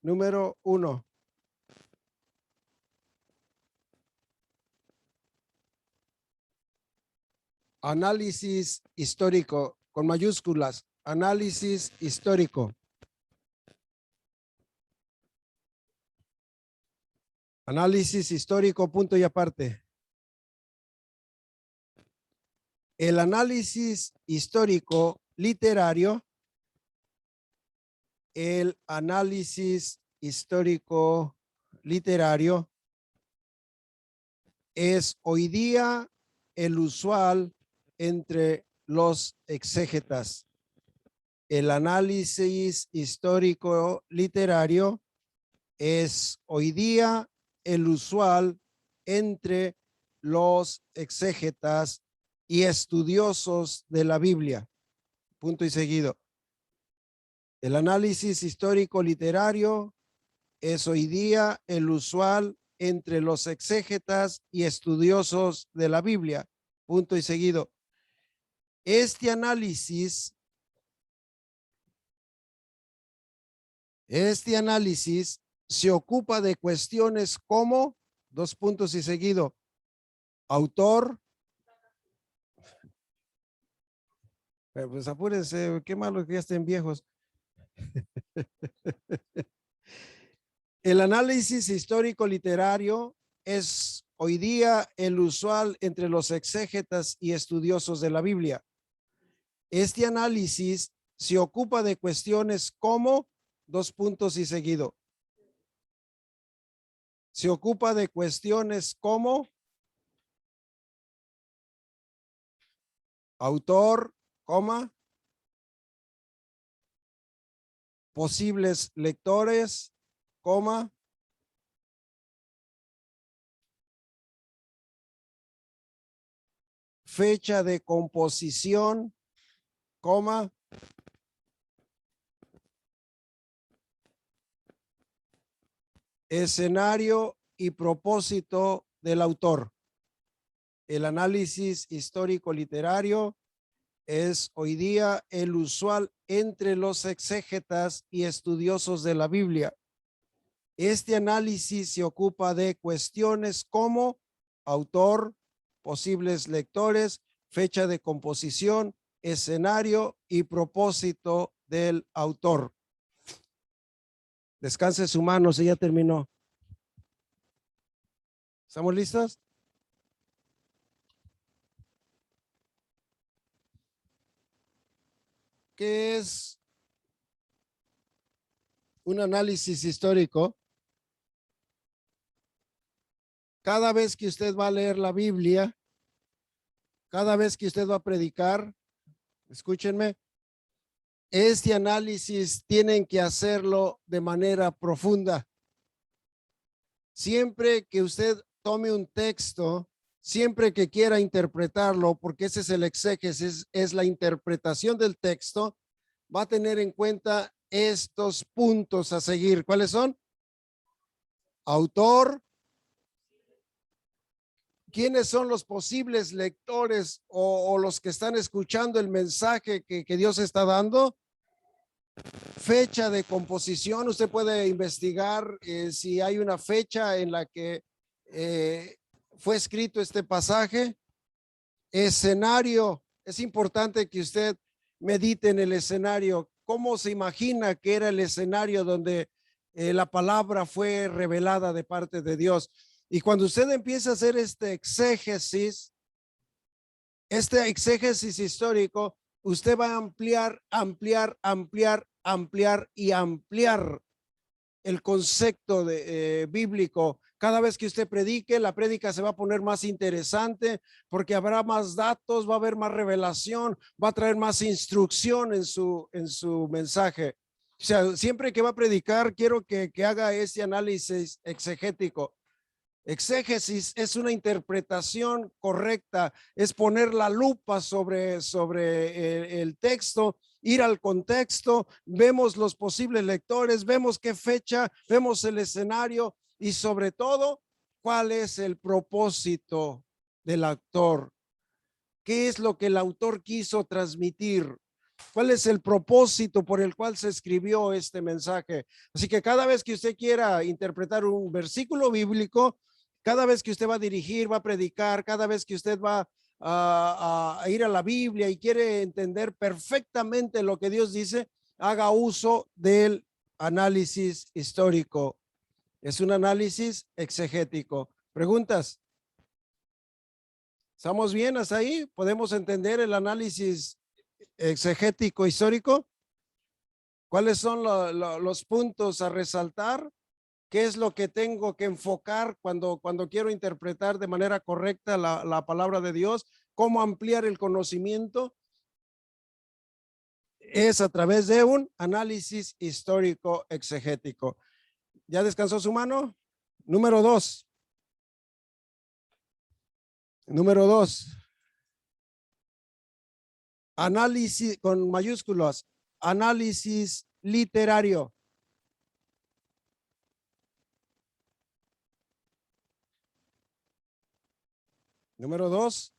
número 1. Análisis histórico, con mayúsculas. Análisis histórico. Análisis histórico, punto y aparte. El análisis histórico literario, el análisis histórico literario es hoy día el usual entre los exégetas. El análisis histórico literario es hoy día el usual entre los exégetas y estudiosos de la Biblia. Punto y seguido. El análisis histórico literario es hoy día el usual entre los exégetas y estudiosos de la Biblia. Punto y seguido. Este análisis se ocupa de cuestiones como, dos puntos y seguido, autor. Pues apúrense, qué malo que ya estén viejos. El análisis histórico literario es hoy día el usual entre los exégetas y estudiosos de la Biblia. Este análisis se ocupa de cuestiones como, dos puntos y seguido. Se ocupa de cuestiones como autor, coma, posibles lectores, coma, fecha de composición, coma, escenario y propósito del autor. El análisis histórico literario es hoy día el usual entre los exégetas y estudiosos de la Biblia. Este análisis se ocupa de cuestiones como autor, posibles lectores, fecha de composición, escenario y propósito del autor. Descanse su mano, si ya terminó. ¿Estamos listos? ¿Qué es un análisis histórico? Cada vez que usted va a leer la Biblia, cada vez que usted va a predicar, escúchenme, este análisis tienen que hacerlo de manera profunda. Siempre que usted tome un texto, siempre que quiera interpretarlo, porque ese es el exégesis, es la interpretación del texto, va a tener en cuenta estos puntos a seguir. ¿Cuáles son? Autor. ¿Quiénes son los posibles lectores o los que están escuchando el mensaje que Dios está dando? Fecha de composición. Usted puede investigar si hay una fecha en la que fue escrito este pasaje. Escenario. Es importante que usted medite en el escenario. ¿Cómo se imagina que era el escenario donde la palabra fue revelada de parte de Dios? Y cuando usted empieza a hacer este exégesis histórico, usted va a ampliar y ampliar el concepto bíblico. Cada vez que usted predique, la prédica se va a poner más interesante porque habrá más datos, va a haber más revelación, va a traer más instrucción en su mensaje. O sea, siempre que va a predicar, quiero que haga ese análisis exegético. Exégesis es una interpretación correcta, es poner la lupa sobre el texto, ir al contexto, vemos los posibles lectores, vemos qué fecha, vemos el escenario y sobre todo, cuál es el propósito del autor. ¿Qué es lo que el autor quiso transmitir? ¿Cuál es el propósito por el cual se escribió este mensaje? Así que cada vez que usted quiera interpretar un versículo bíblico, cada vez que usted va a dirigir, va a predicar, cada vez que usted va a ir a la Biblia y quiere entender perfectamente lo que Dios dice, haga uso del análisis histórico. Es un análisis exegético. ¿Preguntas? ¿Estamos bien hasta ahí? ¿Podemos entender el análisis exegético histórico? ¿Cuáles son los puntos a resaltar? ¿Qué es lo que tengo que enfocar cuando quiero interpretar de manera correcta la palabra de Dios? ¿Cómo ampliar el conocimiento? Es a través de un análisis histórico exegético. ¿Ya descansó su mano? Número 2. Número 2. Análisis con mayúsculas. Análisis literario. Número 2,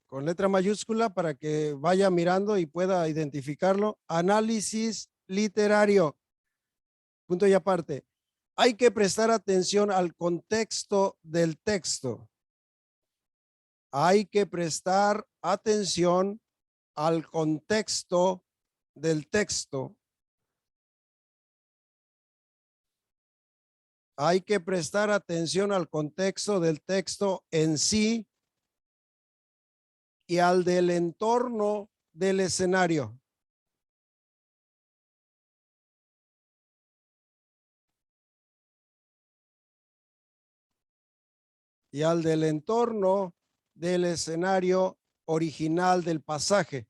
con letra mayúscula para que vaya mirando y pueda identificarlo. Análisis literario. Punto y aparte. Hay que prestar atención al contexto del texto. Hay que prestar atención al contexto del texto. Hay que prestar atención al contexto del texto en sí y al del entorno del escenario. Y al del entorno del escenario original del pasaje.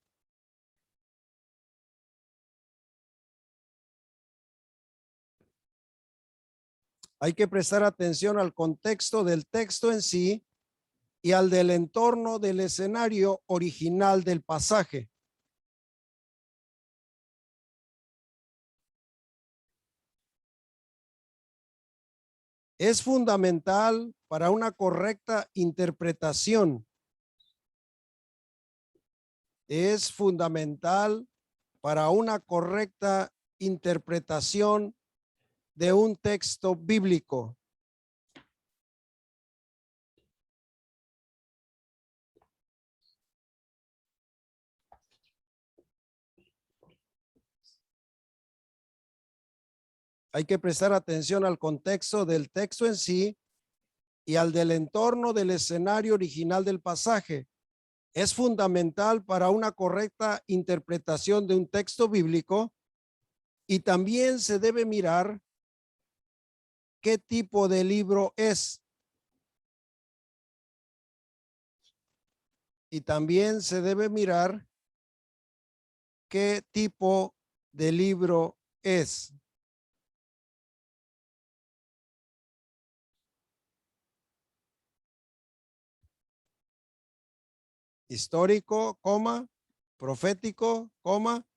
Hay que prestar atención al contexto del texto en sí y al del entorno del escenario original del pasaje. Es fundamental para una correcta interpretación. Es fundamental para una correcta interpretación de un texto bíblico. Hay que prestar atención al contexto del texto en sí y al del entorno del escenario original del pasaje. Es fundamental para una correcta interpretación de un texto bíblico y también se debe mirar qué tipo de libro es. Y también se debe mirar qué tipo de libro es. Histórico, coma, profético, coma,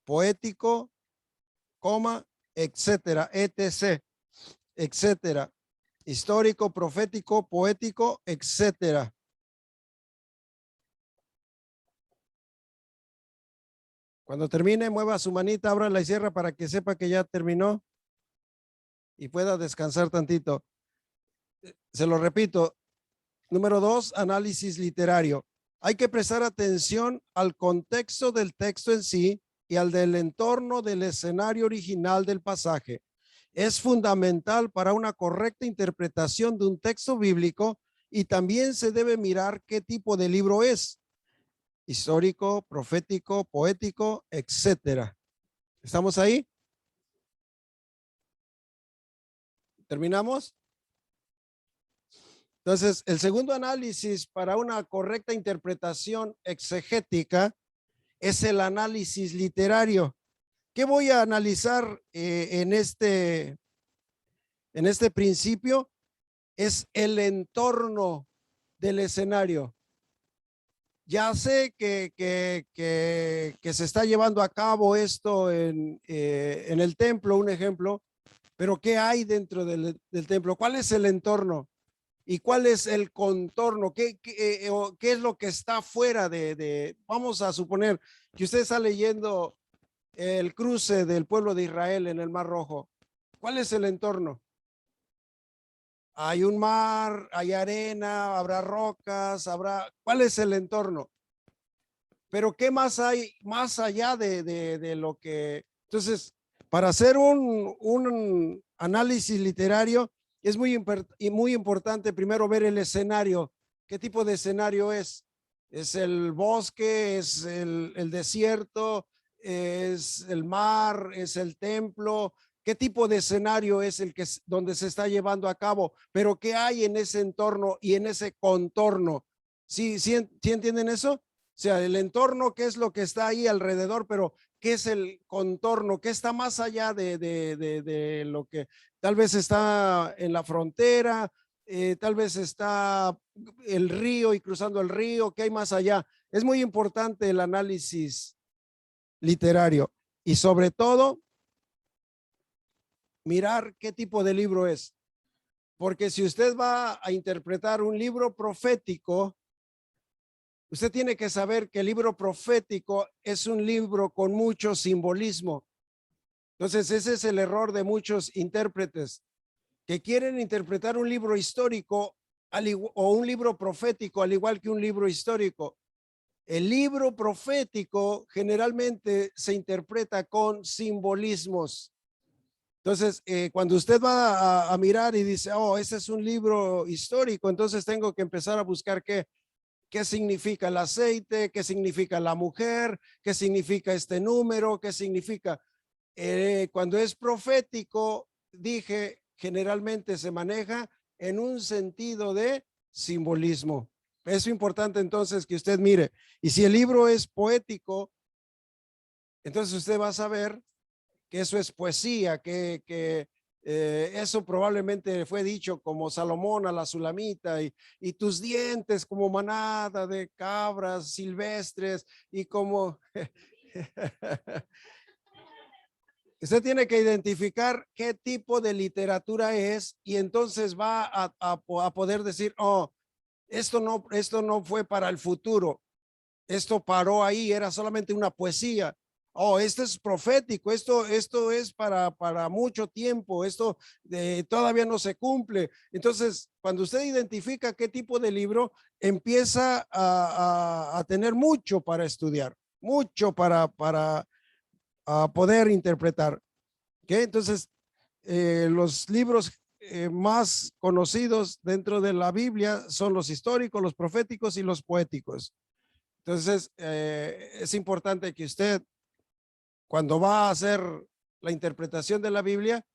poético, coma, etcétera, etc., etcétera. Histórico, profético, poético, etcétera. Cuando termine, mueva su manita, abra la sierra para que sepa que ya terminó y pueda descansar tantito. Se lo repito. Número 2, análisis literario. Hay que prestar atención al contexto del texto en sí y al del entorno del escenario original del pasaje. Es fundamental para una correcta interpretación de un texto bíblico y también se debe mirar qué tipo de libro es. Histórico, profético, poético, etcétera. ¿Estamos ahí? ¿Terminamos? Entonces, el segundo análisis para una correcta interpretación exegética es el análisis literario. ¿Qué voy a analizar en este principio? Es el entorno del escenario. Ya sé que se está llevando a cabo esto en el templo, un ejemplo, pero ¿qué hay dentro del templo? ¿Cuál es el entorno? ¿Y cuál es el contorno? ¿Qué es lo que está fuera vamos a suponer que usted está leyendo el cruce del pueblo de Israel en el Mar Rojo? ¿Cuál es el entorno? Hay un mar, hay arena, habrá rocas, ¿cuál es el entorno? Pero ¿qué más hay más allá de lo que? Entonces, para hacer un análisis literario, es muy importante primero ver el escenario. ¿Qué tipo de escenario es? ¿Es el bosque? ¿Es el desierto? ¿Es el mar? ¿Es el templo? ¿Qué tipo de escenario es donde se está llevando a cabo? Pero ¿qué hay en ese entorno y en ese contorno? ¿Sí entienden eso? O sea, el entorno, qué es lo que está ahí alrededor, pero qué es el contorno, qué está más allá de lo que tal vez está en la frontera, tal vez está el río y cruzando el río, qué hay más allá. Es muy importante el análisis literario y sobre todo mirar qué tipo de libro es, porque si usted va a interpretar un libro profético, usted tiene que saber que el libro profético es un libro con mucho simbolismo. Entonces, ese es el error de muchos intérpretes que quieren interpretar un libro histórico o un libro profético al igual que un libro histórico. El libro profético generalmente se interpreta con simbolismos. Entonces, cuando usted va a mirar y dice, oh, ese es un libro histórico, entonces tengo que empezar a buscar qué significa el aceite, qué significa la mujer, qué significa este número, qué significa. Cuando es profético, dije, generalmente se maneja en un sentido de simbolismo. Es importante entonces que usted mire. Y si el libro es poético, entonces usted va a saber que eso es poesía, que eso probablemente fue dicho como Salomón a la Sulamita y tus dientes como manada de cabras silvestres y como usted tiene que identificar qué tipo de literatura es y entonces va a poder decir, oh, esto no fue para el futuro, esto paró ahí, era solamente una poesía. Oh, esto es profético, esto es para mucho tiempo, esto todavía no se cumple. Entonces, cuando usted identifica qué tipo de libro, empieza a tener mucho para estudiar, mucho para poder interpretar. ¿Okay? Entonces, los libros más conocidos dentro de la Biblia son los históricos, los proféticos y los poéticos. Entonces, es importante que usted, cuando va a hacer la interpretación de la Biblia,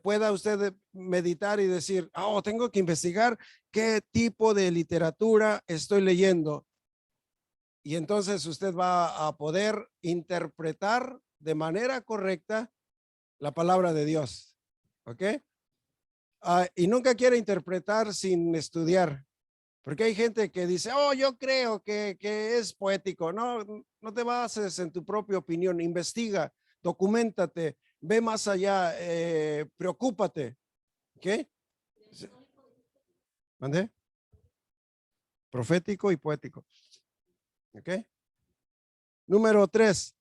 pueda usted meditar y decir, oh, tengo que investigar qué tipo de literatura estoy leyendo. Y entonces usted va a poder interpretar de manera correcta la palabra de Dios. ¿Ok? Y nunca quiere interpretar sin estudiar. Porque hay gente que dice, oh, yo creo que es poético. No, no te bases en tu propia opinión, investiga, documentate, ve más allá, preocúpate. ¿Qué? ¿Mande? Profético y poético. ¿Ok? Número 3,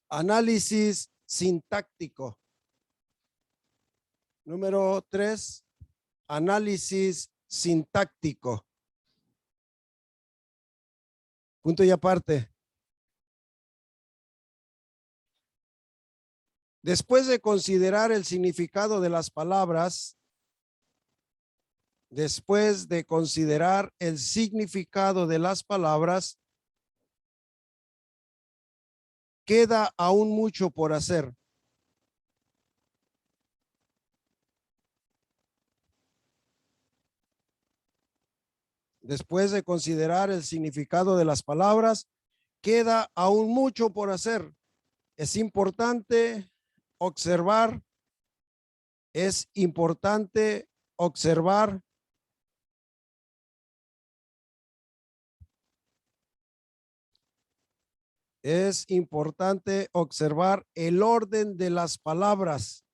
análisis sintáctico. Número 3, análisis sintáctico. Punto y aparte. Después de considerar el significado de las palabras, después de considerar el significado de las palabras, queda aún mucho por hacer. Después de considerar el significado de las palabras, queda aún mucho por hacer. Es importante observar, es importante observar es importante observar el orden de las palabras.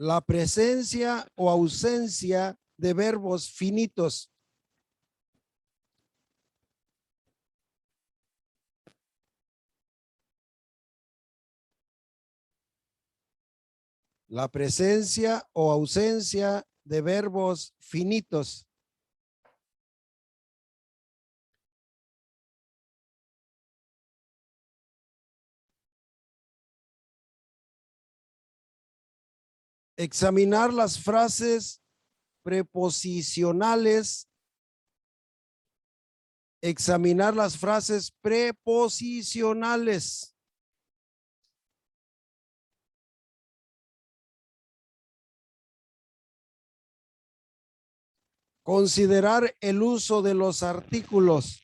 La presencia o ausencia de verbos finitos. La presencia o ausencia de verbos finitos. Examinar las frases preposicionales. Examinar las frases preposicionales. Considerar el uso de los artículos.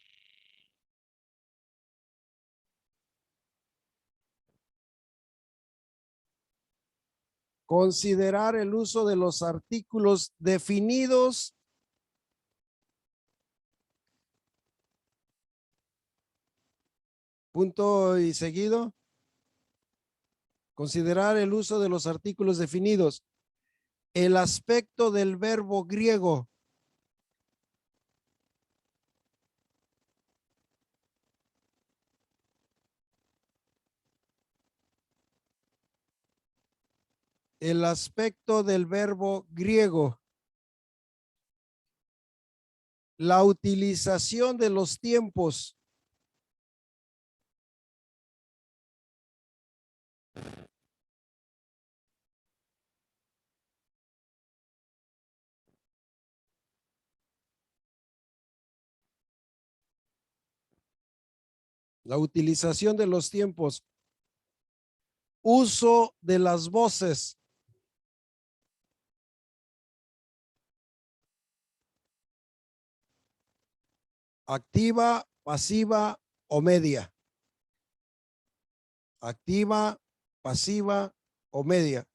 Considerar el uso de los artículos definidos punto y seguido. Considerar el uso de los artículos definidos. El aspecto del verbo griego. El aspecto del verbo griego. La utilización de los tiempos. La utilización de los tiempos. Uso de las voces. Activa, pasiva o media. Activa, pasiva o media.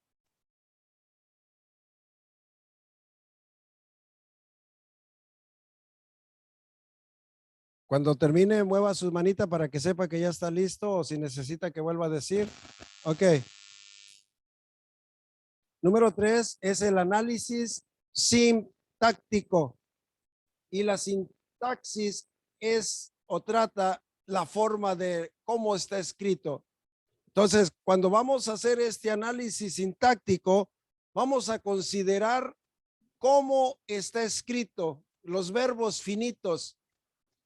Cuando termine, mueva su manita para que sepa que ya está listo o si necesita que vuelva a decir. Ok. Número 3 es el análisis sintáctico. Y la sintaxis es o trata la forma de cómo está escrito. Entonces, cuando vamos a hacer este análisis sintáctico, vamos a considerar cómo está escrito, los verbos finitos.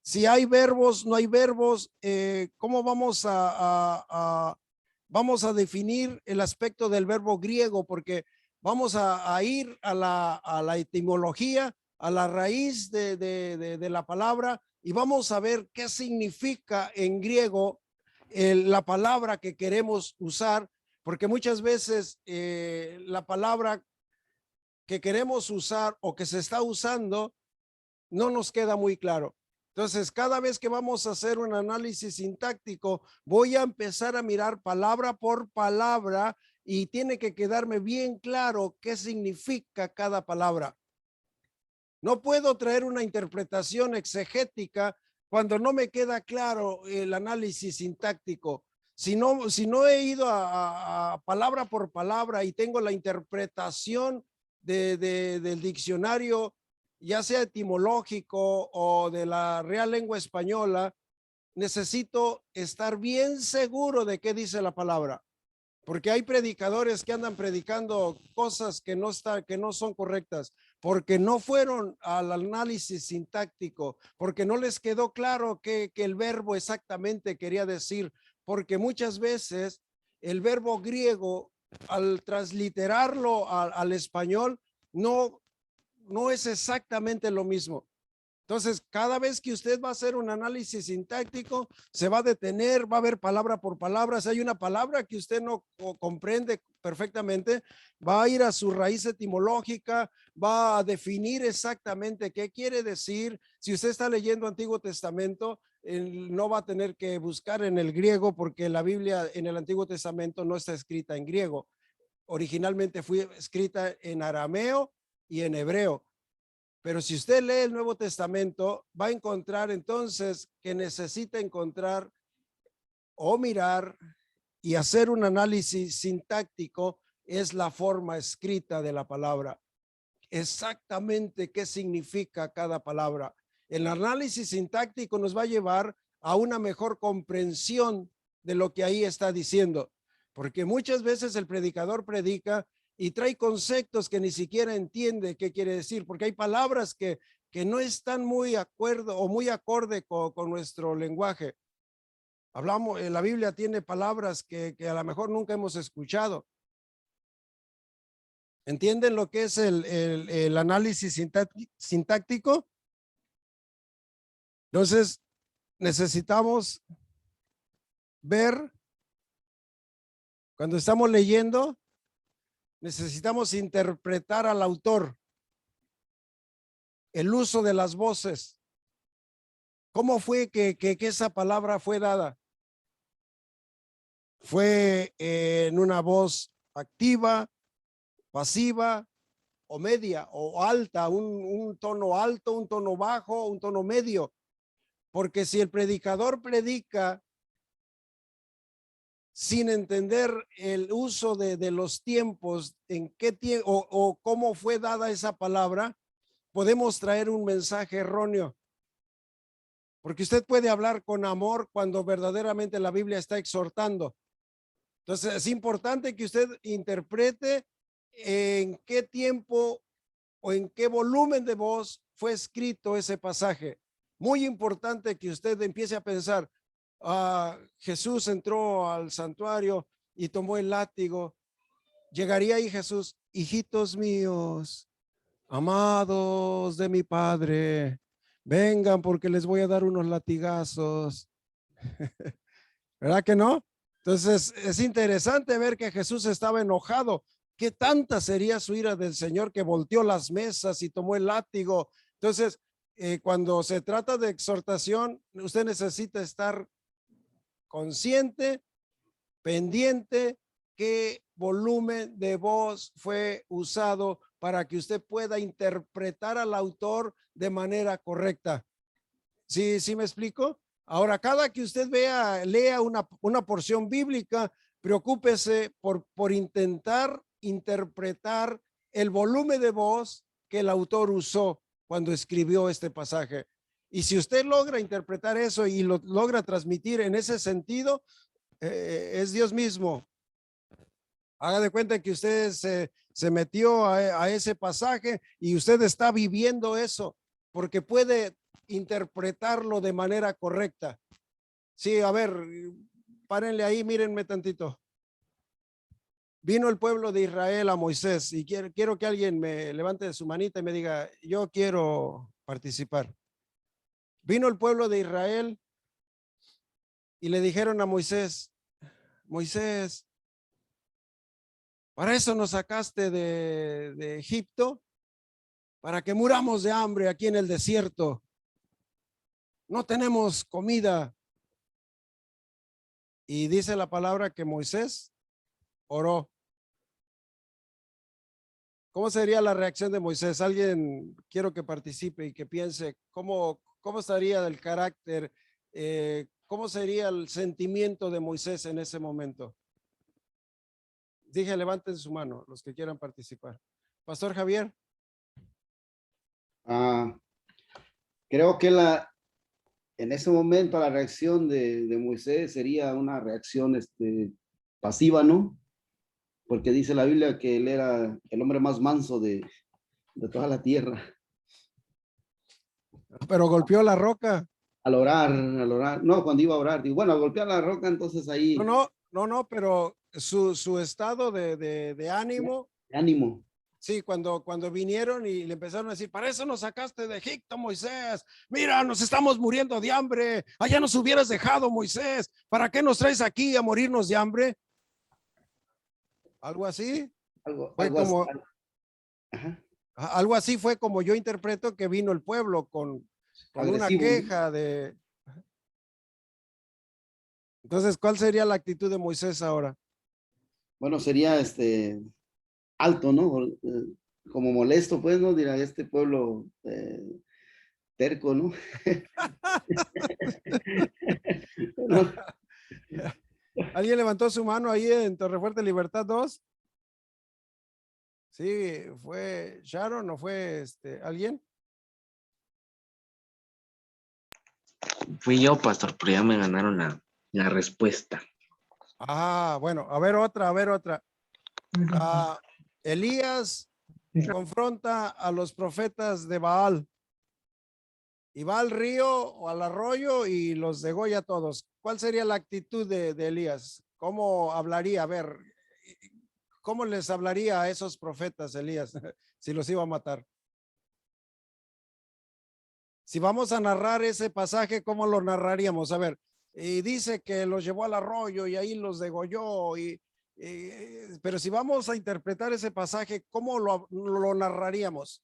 Si hay verbos, no hay verbos, ¿cómo vamos a definir el aspecto del verbo griego? Porque vamos a ir a la etimología, a la raíz de la palabra y vamos a ver qué significa en griego la palabra que queremos usar, porque muchas veces la palabra que queremos usar o que se está usando no nos queda muy claro. Entonces, cada vez que vamos a hacer un análisis sintáctico, voy a empezar a mirar palabra por palabra y tiene que quedarme bien claro qué significa cada palabra. No puedo traer una interpretación exegética cuando no me queda claro el análisis sintáctico. Si no he ido a palabra por palabra y tengo la interpretación del diccionario, ya sea etimológico o de la Real Lengua Española, necesito estar bien seguro de qué dice la palabra. Porque hay predicadores que andan predicando cosas que no son correctas, porque no fueron al análisis sintáctico, porque no les quedó claro que el verbo exactamente quería decir, porque muchas veces el verbo griego, al transliterarlo al español, no es exactamente lo mismo. Entonces, cada vez que usted va a hacer un análisis sintáctico, se va a detener, va a ver palabra por palabra. Si hay una palabra que usted no comprende perfectamente, va a ir a su raíz etimológica, va a definir exactamente qué quiere decir. Si usted está leyendo Antiguo Testamento, no va a tener que buscar en el griego porque la Biblia en el Antiguo Testamento no está escrita en griego. Originalmente fue escrita en arameo y en hebreo. Pero si usted lee el Nuevo Testamento, va a encontrar entonces que necesita encontrar o mirar y hacer un análisis sintáctico es la forma escrita de la palabra. Exactamente qué significa cada palabra. El análisis sintáctico nos va a llevar a una mejor comprensión de lo que ahí está diciendo, porque muchas veces el predicador predica y trae conceptos que ni siquiera entiende qué quiere decir, porque hay palabras que no están muy acuerdo o muy acorde con nuestro lenguaje. Hablamos, la Biblia tiene palabras que a lo mejor nunca hemos escuchado. ¿Entienden lo que es el análisis sintáctico? Entonces, necesitamos ver, cuando estamos leyendo, necesitamos interpretar al autor, el uso de las voces. ¿Cómo fue que esa palabra fue dada? ¿Fue en una voz activa, pasiva o media o alta, un tono alto, un tono bajo, un tono medio? Porque si el predicador predica sin entender el uso de los tiempos, en qué tiempo o cómo fue dada esa palabra, podemos traer un mensaje erróneo. Porque usted puede hablar con amor cuando verdaderamente la Biblia está exhortando. Entonces es importante que usted interprete en qué tiempo o en qué volumen de voz fue escrito ese pasaje. Muy importante que usted empiece a pensar, Jesús entró al santuario y tomó el látigo. Llegaría ahí Jesús, hijitos míos, amados de mi Padre, vengan porque les voy a dar unos latigazos. ¿Verdad que no? Entonces es interesante ver que Jesús estaba enojado. ¿Qué tanta sería su ira del Señor que volteó las mesas y tomó el látigo? Entonces, cuando se trata de exhortación, usted necesita estar consciente, pendiente, qué volumen de voz fue usado para que usted pueda interpretar al autor de manera correcta. ¿Sí, sí me explico? Ahora, cada que usted lea una porción bíblica, preocúpese por intentar interpretar el volumen de voz que el autor usó cuando escribió este pasaje. Y si usted logra interpretar eso y lo logra transmitir en ese sentido, es Dios mismo. Haga de cuenta que usted se metió a ese pasaje y usted está viviendo eso, porque puede interpretarlo de manera correcta. Sí, a ver, párenle ahí, mírenme tantito. Vino el pueblo de Israel a Moisés y quiero que alguien me levante su manita y me diga, yo quiero participar. Vino el pueblo de Israel y le dijeron a Moisés, Moisés, para eso nos sacaste de Egipto, para que muramos de hambre aquí en el desierto. No tenemos comida. Y dice la palabra que Moisés oró. ¿Cómo sería la reacción de Moisés? Alguien quiero que participe y que piense cómo estaría el carácter, cómo sería el sentimiento de Moisés en ese momento. Dije, levanten su mano los que quieran participar. Pastor Javier. Creo que en ese momento la reacción de Moisés sería una reacción pasiva, ¿no? Porque dice la Biblia que él era el hombre más manso de toda la tierra. Pero golpeó la roca. Al orar, no, cuando iba a orar, digo, bueno, al golpear la roca, entonces ahí. No, pero su estado de ánimo. De ánimo. Sí, cuando vinieron y le empezaron a decir, para eso nos sacaste de Egipto, Moisés. Mira, nos estamos muriendo de hambre. Allá nos hubieras dejado, Moisés. ¿Para qué nos traes aquí a morirnos de hambre? Algo así. Algo así fue como yo interpreto que vino el pueblo con una queja de. Entonces, ¿cuál sería la actitud de Moisés ahora? Bueno, sería alto, ¿no? Como molesto, pues, ¿no? Dirá este pueblo terco, ¿no? ¿No? ¿Alguien levantó su mano ahí en Torrefuerte Libertad 2? Sí, fue Sharon o fue alguien. Fui yo, pastor, pero ya me ganaron la respuesta. Ah, bueno, a ver otra, a ver otra. Ah, Elías confronta a los profetas de Baal y va al río o al arroyo y los degolla a todos. ¿Cuál sería la actitud de Elías? ¿Cómo hablaría? A ver, ¿cómo les hablaría a esos profetas Elías si los iba a matar? Si vamos a narrar ese pasaje, ¿cómo lo narraríamos? A ver, y dice que los llevó al arroyo y ahí los degolló, pero si vamos a interpretar ese pasaje, ¿cómo lo narraríamos?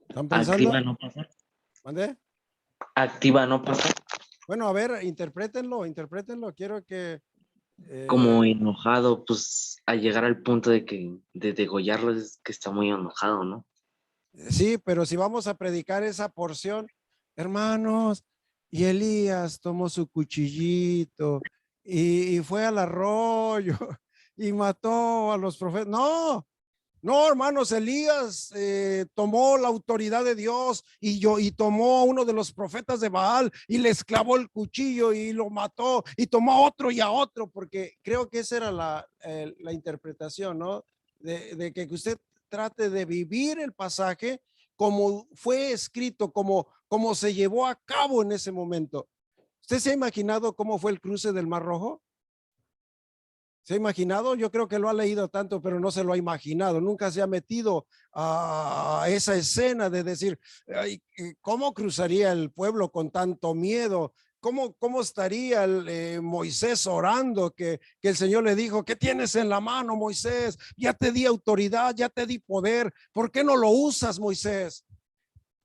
¿Están pensando? Activa, no pasar. ¿Mande? Activa, no pasar. Bueno, a ver, interprétenlo. Quiero que Como enojado, pues al llegar al punto de degollarlo es que está muy enojado, ¿no? sí, pero si vamos a predicar esa porción, hermanos, y Elías tomó su cuchillito y fue al arroyo y mató a los profetas. No, no, hermanos, Elías tomó la autoridad de Dios y tomó a uno de los profetas de Baal y le clavó el cuchillo y lo mató y tomó a otro y a otro, porque creo que esa era la interpretación, ¿no? De que usted trate de vivir el pasaje como fue escrito, como se llevó a cabo en ese momento. ¿Usted se ha imaginado cómo fue el cruce del Mar Rojo? ¿Se ha imaginado? Yo creo que lo ha leído tanto, pero no se lo ha imaginado. Nunca se ha metido a esa escena de decir, ay, ¿cómo cruzaría el pueblo con tanto miedo? ¿Cómo estaría Moisés orando que el Señor le dijo, ¿qué tienes en la mano, Moisés? Ya te di autoridad, ya te di poder. ¿Por qué no lo usas, Moisés?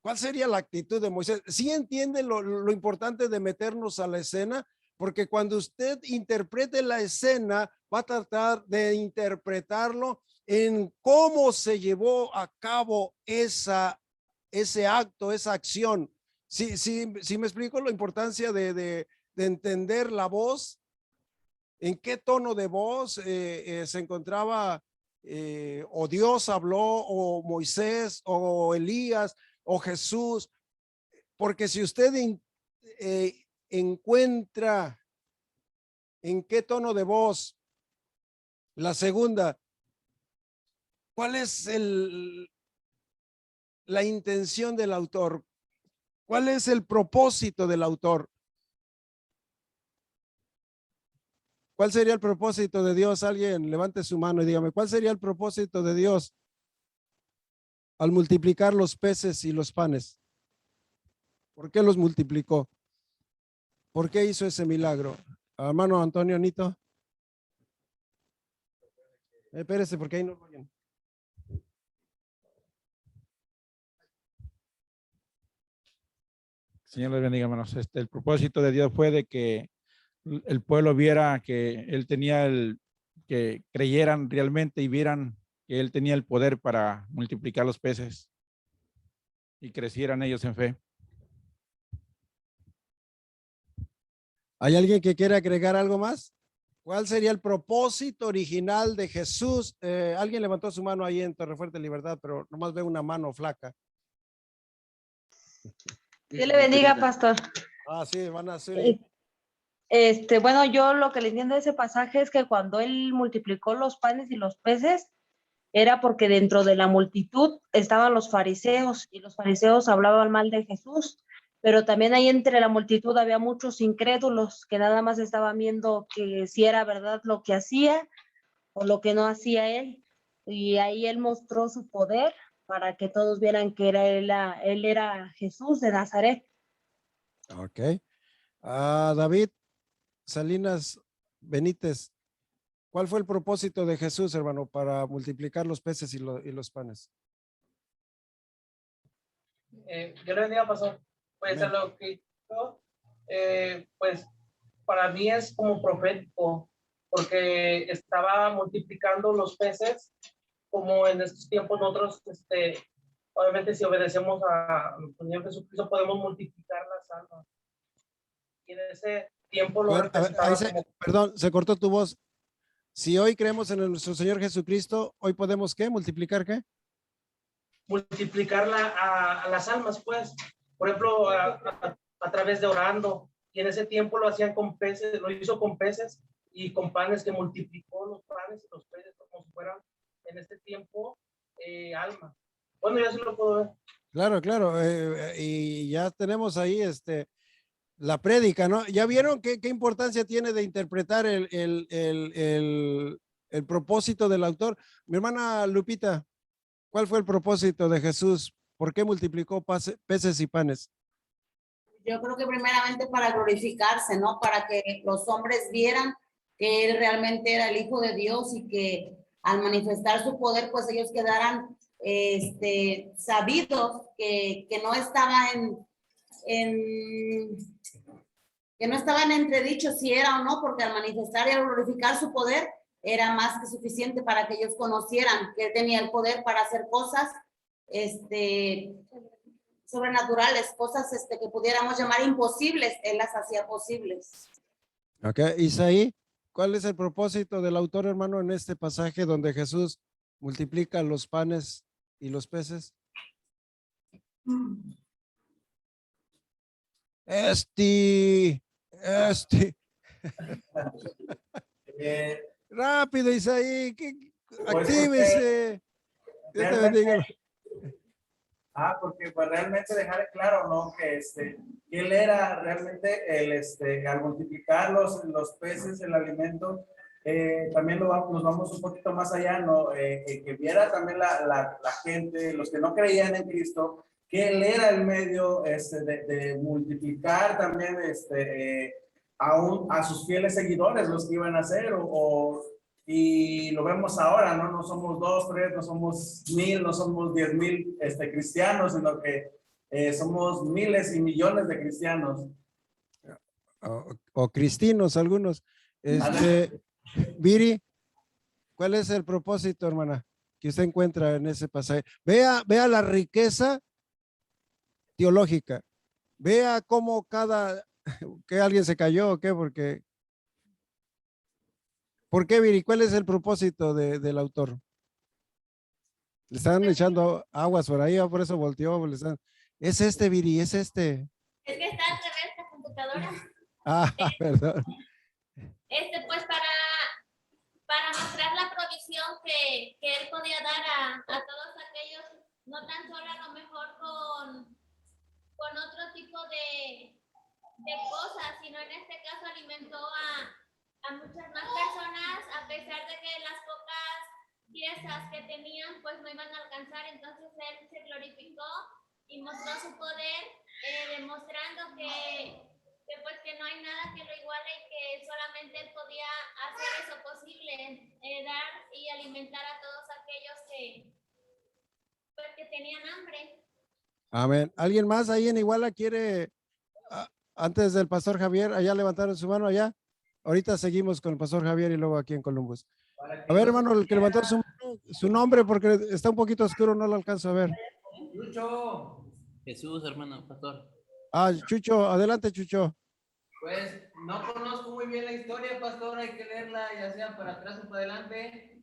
¿Cuál sería la actitud de Moisés? ¿Sí entiende lo importante de meternos a la escena? Porque cuando usted interprete la escena, va a tratar de interpretarlo en cómo se llevó a cabo ese acto, esa acción. Sí me explico la importancia de entender la voz, en qué tono de voz se encontraba, o Dios habló, o Moisés, o Elías, o Jesús, porque si usted encuentra en qué tono de voz, la segunda, cuál es la intención del autor, cuál es el propósito del autor, cuál sería el propósito de Dios. Alguien levante su mano y dígame, ¿cuál sería el propósito de Dios al multiplicar los peces y los panes? ¿Por qué los multiplicó? ¿Por qué hizo ese milagro? Hermano Antonio Nito. Espérese, porque ahí no oyen. Señor les bendiga, hermanos. El propósito de Dios fue de que el pueblo viera que él tenía que creyeran realmente y vieran que él tenía el poder para multiplicar los peces y crecieran ellos en fe. ¿Hay alguien que quiera agregar algo más? ¿Cuál sería el propósito original de Jesús? Alguien levantó su mano ahí en Torrefuerte Libertad, pero nomás veo una mano flaca. Dios le bendiga, pastor. Ah, sí, van a hacer. Bueno, yo lo que le entiendo de ese pasaje es que cuando él multiplicó los panes y los peces, era porque dentro de la multitud estaban los fariseos y los fariseos hablaban mal de Jesús, pero también ahí entre la multitud había muchos incrédulos que nada más estaban viendo que si era verdad lo que hacía o lo que no hacía él, y ahí él mostró su poder para que todos vieran que él era Jesús de Nazaret. Ok. David Salinas Benítez, ¿cuál fue el propósito de Jesús, hermano, para multiplicar los peces y los panes? Yo le bendiga, pastor. Pues a lo que yo, pues para mí es como profético, porque estaba multiplicando los peces, como en estos tiempos nosotros, obviamente si obedecemos a Señor Jesucristo podemos multiplicar las almas. Y en ese tiempo lo A ver, representaba como perdón, se cortó tu voz. Si hoy creemos en nuestro Señor Jesucristo, hoy podemos ¿qué? ¿Multiplicar qué? multiplicarla a las almas, pues. Por ejemplo, a través de orando. Y en ese tiempo lo hacían con peces, lo hizo con peces y con panes, que multiplicó los panes y los peces como si fueran en este tiempo almas. Bueno, ya sí lo puedo ver. Claro, claro. Y ya tenemos ahí la prédica, ¿no? ¿Ya vieron qué importancia tiene de interpretar el propósito del autor? Mi hermana Lupita, ¿cuál fue el propósito de Jesús? ¿Por qué multiplicó peces y panes? Yo creo que primeramente para glorificarse, ¿no? Para que los hombres vieran que él realmente era el Hijo de Dios y que al manifestar su poder, pues ellos quedaran sabidos que no estaba que no estaba en entredicho si era o no, porque al manifestar y al glorificar su poder era más que suficiente para que ellos conocieran que él tenía el poder para hacer cosas sobrenaturales, cosas que pudiéramos llamar imposibles, él las hacía posibles. Ok, Isaí, ¿cuál es el propósito del autor, hermano, en este pasaje donde Jesús multiplica los panes y los peces? Rápido, Isaí, actívese. Dios te bendiga. Porque pues realmente dejar claro, ¿no? Que él era realmente al multiplicar los peces, el alimento, también nos vamos un poquito más allá, ¿no? Que viera también la gente, los que no creían en Cristo, que él era el medio de multiplicar también a sus fieles seguidores, los que iban a hacer, y lo vemos ahora, ¿no? No somos 2, 3, no somos 1000, no somos 10,000 cristianos, sino que somos miles y millones de cristianos. O cristinos algunos. Viri, ¿cuál es el propósito, hermana, que usted encuentra en ese pasaje? Vea la riqueza teológica. Vea cómo que alguien se cayó o qué, porque ¿por qué, Viri? ¿Cuál es el propósito del autor? Le están echando aguas por ahí, por eso volteó. Es Viri, es este. Es que está al revés la computadora. Perdón. Pues para mostrar la provisión que él podía dar a todos aquellos, no tan solo a lo mejor con otro tipo de cosas, sino en este caso alimentó a muchas más personas, a pesar de que las pocas piezas que tenían pues no iban a alcanzar. Entonces él se glorificó y mostró su poder, demostrando que no hay nada que lo iguale y que solamente él podía hacer eso posible, dar y alimentar a todos aquellos que tenían hambre. Amén. ¿Alguien más ahí en Iguala quiere, antes del pastor Javier, allá levantaron su mano allá? Ahorita seguimos con el pastor Javier y luego aquí en Columbus. A ver, hermano, el que levantó su nombre, porque está un poquito oscuro, no lo alcanzo a ver. Chucho. Jesús, hermano, pastor. Chucho, adelante, Chucho. Pues no conozco muy bien la historia, pastor, hay que leerla ya sea para atrás o para adelante,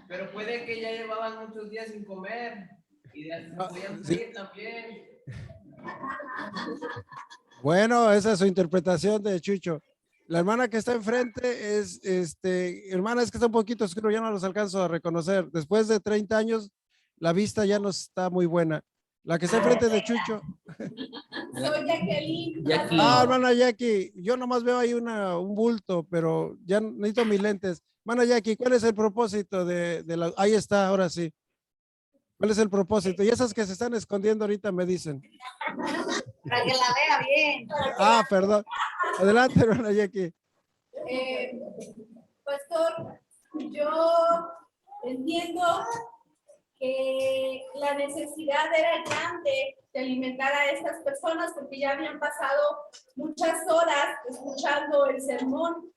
pero puede que ya llevaban muchos días sin comer y se podían morir también. Bueno, esa es su interpretación de Chucho. La hermana que está enfrente es, hermana, es que está un poquito oscuro, ya no los alcanzo a reconocer. Después de 30 años, la vista ya no está muy buena. La que está enfrente de Chucho. Soy Jacqueline. Hermana Jackie, yo nomás veo ahí un bulto, pero ya necesito mis lentes. Hermana Jackie, ¿cuál es el propósito de la... Ahí está, ahora sí. ¿Cuál es el propósito? Y esas que se están escondiendo ahorita me dicen. Para que la vea bien. Perdón. Adelante, hermana Jackie. Pastor, yo entiendo que la necesidad era grande de alimentar a estas personas porque ya habían pasado muchas horas escuchando el sermón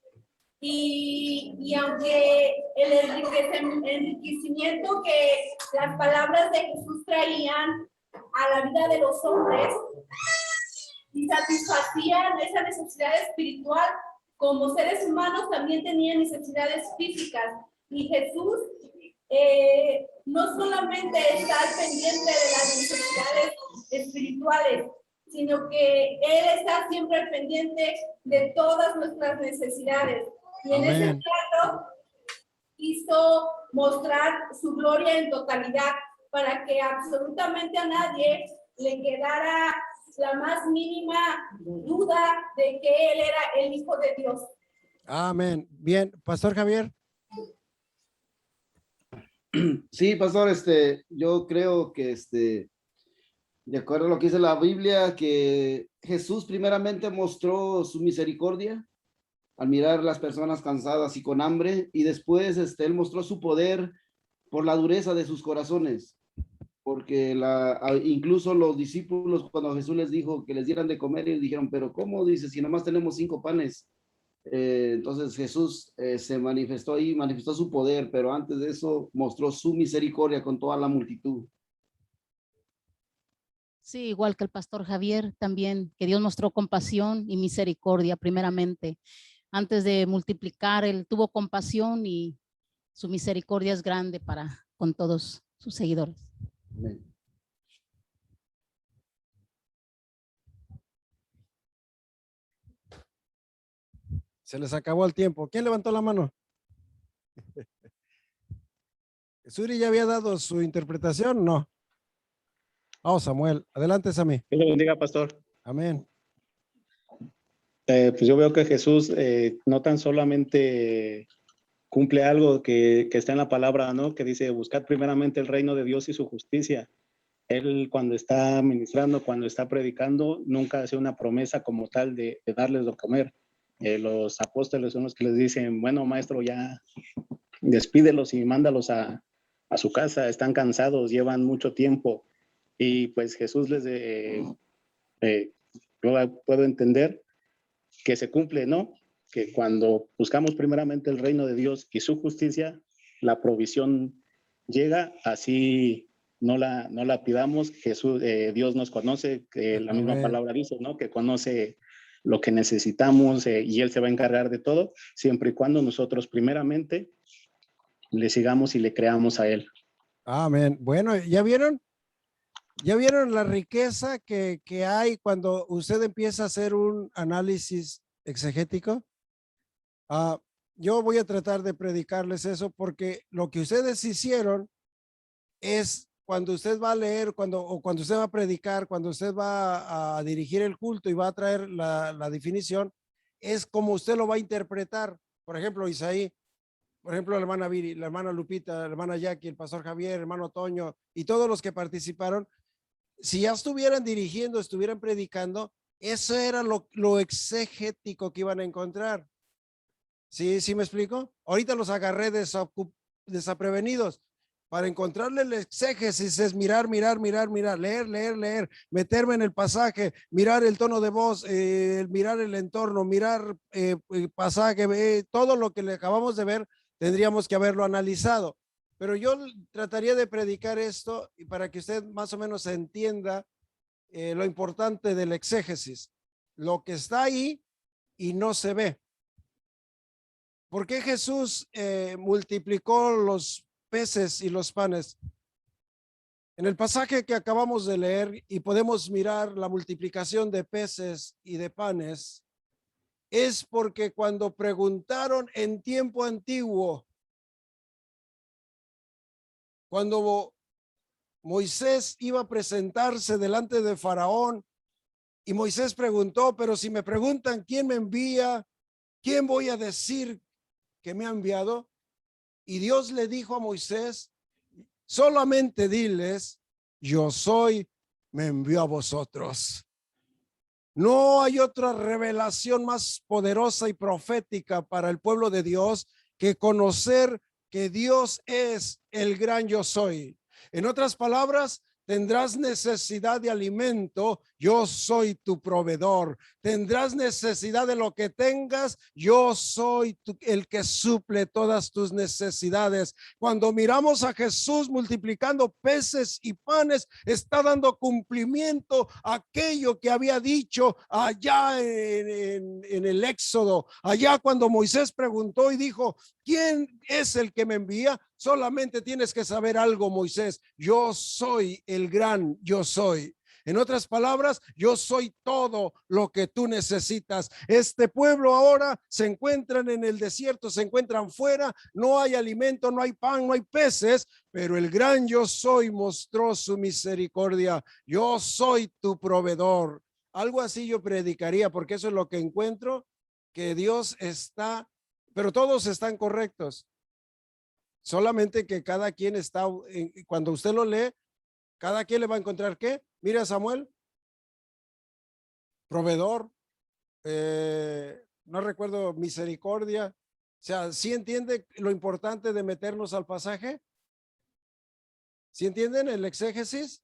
y aunque el enriquecimiento que las palabras de Jesús traían a la vida de los hombres y satisfacían esa necesidad espiritual, como seres humanos también tenían necesidades físicas. Y Jesús no solamente está al pendiente de las necesidades espirituales, sino que Él está siempre al pendiente de todas nuestras necesidades. Y en ese caso quiso mostrar su gloria en totalidad para que absolutamente a nadie le quedara la más mínima duda de que Él era el Hijo de Dios. Amén. Bien, Pastor Javier. Sí, pastor, yo creo que de acuerdo a lo que dice la Biblia, que Jesús primeramente mostró su misericordia al mirar las personas cansadas y con hambre, y después él mostró su poder por la dureza de sus corazones, porque incluso los discípulos, cuando Jesús les dijo que les dieran de comer, ellos dijeron, pero ¿cómo? Dice, si nomás tenemos 5 panes. Entonces Jesús se manifestó ahí, manifestó su poder, pero antes de eso mostró su misericordia con toda la multitud. Sí, igual que el pastor Javier, también que Dios mostró compasión y misericordia primeramente. Antes de multiplicar, Él tuvo compasión y su misericordia es grande para con todos sus seguidores. Amén. Se les acabó el tiempo. ¿Quién levantó la mano? ¿Suri ya había dado su interpretación? No. Vamos, Samuel. Adelante, Sammy. Dios lo bendiga, pastor. Amén. Pues yo veo que Jesús no tan solamente cumple algo que está en la palabra, ¿no? Que dice, buscad primeramente el reino de Dios y su justicia. Él cuando está ministrando, cuando está predicando, nunca hace una promesa como tal de darles de comer. Los apóstoles son los que les dicen, bueno, maestro, ya despídelos y mándalos a su casa, están cansados, llevan mucho tiempo. Y pues Jesús yo puedo entender que se cumple, ¿no? Que cuando buscamos primeramente el reino de Dios y su justicia, la provisión llega, así no la pidamos. Jesús, Dios nos conoce, que la misma palabra dice, ¿no? Que conoce lo que necesitamos y Él se va a encargar de todo, siempre y cuando nosotros primeramente le sigamos y le creamos a Él. Amén. Bueno, ¿ya vieron? ¿Ya vieron la riqueza que hay cuando usted empieza a hacer un análisis exegético? Yo voy a tratar de predicarles eso porque lo que ustedes hicieron es cuando usted va a leer, cuando usted va a predicar, cuando usted va a dirigir el culto y va a traer la definición, es como usted lo va a interpretar. Por ejemplo, Isaí, por ejemplo, la hermana Viri, la hermana Lupita, la hermana Jackie, el pastor Javier, el hermano Toño y todos los que participaron, si ya estuvieran dirigiendo, estuvieran predicando, eso era lo exegético que iban a encontrar. ¿Sí me explico? Ahorita los agarré desaprevenidos. Para encontrarle el exégesis es mirar, leer, meterme en el pasaje, mirar el tono de voz, mirar el entorno, mirar el pasaje, todo lo que le acabamos de ver, tendríamos que haberlo analizado. Pero yo trataría de predicar esto y para que usted más o menos entienda lo importante del exégesis, lo que está ahí y no se ve. ¿Por qué Jesús multiplicó los peces y los panes? En el pasaje que acabamos de leer y podemos mirar la multiplicación de peces y de panes, es porque cuando preguntaron en tiempo antiguo, cuando Moisés iba a presentarse delante de Faraón y Moisés preguntó, pero si me preguntan quién me envía, ¿quién voy a decir que me ha enviado? Y Dios le dijo a Moisés, solamente diles, yo soy, me envió a vosotros. No hay otra revelación más poderosa y profética para el pueblo de Dios que conocer que Dios es el gran yo soy. En otras palabras, Tendrás necesidad de alimento, yo soy tu proveedor. Tendrás necesidad de lo que tengas, yo soy el que suple todas tus necesidades. Cuando miramos a Jesús multiplicando peces y panes, está dando cumplimiento a aquello que había dicho allá en el Éxodo. Allá cuando Moisés preguntó y dijo, ¿quién es el que me envía? Solamente tienes que saber algo, Moisés. Yo soy el gran yo soy. En otras palabras, yo soy todo lo que tú necesitas. Este pueblo ahora se encuentran en el desierto, se encuentran fuera, no hay alimento, no hay pan, no hay peces, pero el gran yo soy mostró su misericordia. Yo soy tu proveedor. Algo así yo predicaría, porque eso es lo que encuentro, que Dios está, pero todos están correctos. Solamente que cada quien está, cuando usted lo lee, cada quien le va a encontrar ¿qué? Mira, Samuel, proveedor, no recuerdo, misericordia. O sea, ¿sí entiende lo importante de meternos al pasaje? ¿Sí entienden el exégesis?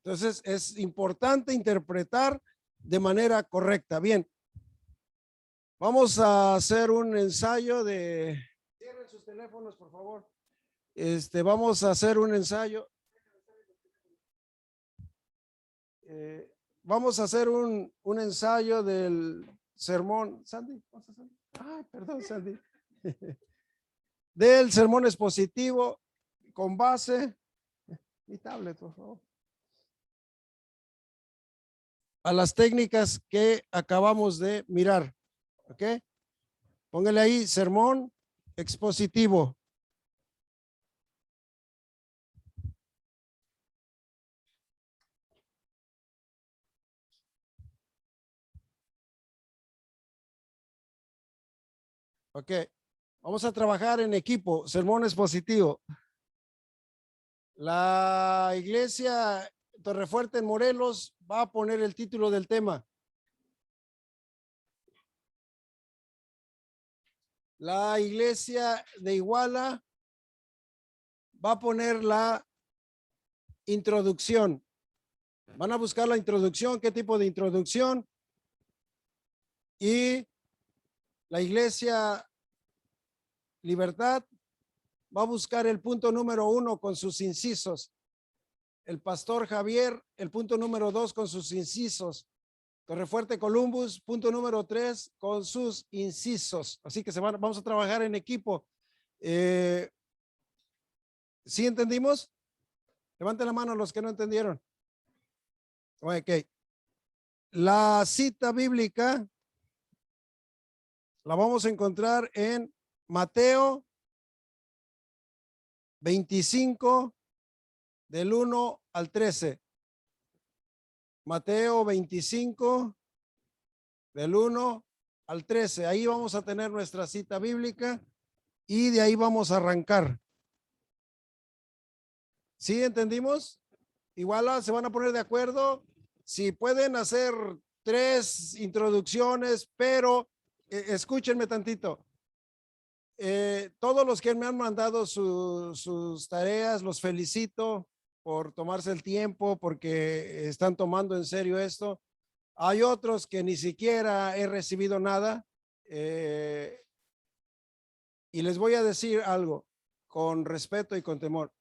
Entonces, es importante interpretar de manera correcta. Bien, vamos a hacer un ensayo de... Cierren sus teléfonos, por favor. Vamos a hacer un ensayo. Vamos a hacer un ensayo del sermón. Sandy, ay, perdón, Sandy. Del sermón expositivo con base. Mi tablet, por favor. A las técnicas que acabamos de mirar. ¿Ok? Póngale ahí sermón expositivo. Ok, vamos a trabajar en equipo, sermón expositivo. La iglesia Torrefuerte en Morelos va a poner el título del tema. La iglesia de Iguala va a poner la introducción. Van a buscar la introducción, qué tipo de introducción. Y la iglesia Libertad va a buscar el punto número 1 con sus incisos. El pastor Javier, el punto número 2 con sus incisos. Torrefuerte Columbus, punto número 3 con sus incisos. Así que vamos a trabajar en equipo. ¿Sí entendimos? Levanten la mano los que no entendieron. Ok. La cita bíblica la vamos a encontrar en Mateo 25 del 1 al 13. Mateo 25 del 1 al 13. Ahí vamos a tener nuestra cita bíblica y de ahí vamos a arrancar. ¿Sí entendimos? Igual se van a poner de acuerdo. Si pueden hacer 3 introducciones, pero escúchenme tantito. Todos los que me han mandado sus tareas, los felicito por tomarse el tiempo, porque están tomando en serio esto. Hay otros que ni siquiera he recibido nada. Y les voy a decir algo con respeto y con temor.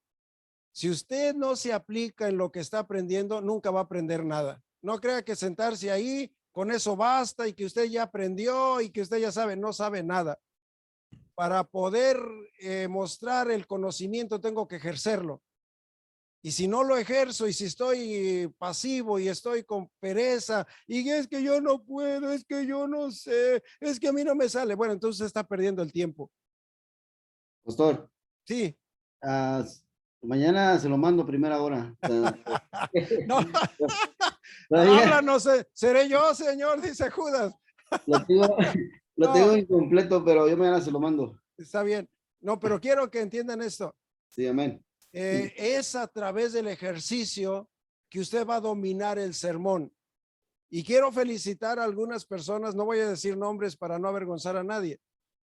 Si usted no se aplica en lo que está aprendiendo, nunca va a aprender nada. No crea que sentarse ahí, con eso basta y que usted ya aprendió y que usted ya sabe, no sabe nada. Para poder mostrar el conocimiento tengo que ejercerlo. Y si no lo ejerzo y si estoy pasivo y estoy con pereza y es que yo no puedo, es que yo no sé, es que a mí no me sale, bueno, entonces está perdiendo el tiempo. Pastor. Sí. Mañana se lo mando a primera hora. No. Háblanos, seré yo, Señor, dice Judas. Lo tengo incompleto, pero yo mañana se lo mando. Está bien. No, pero quiero que entiendan esto. Sí, amén. Es a través del ejercicio que usted va a dominar el sermón. Y quiero felicitar a algunas personas, no voy a decir nombres para no avergonzar a nadie,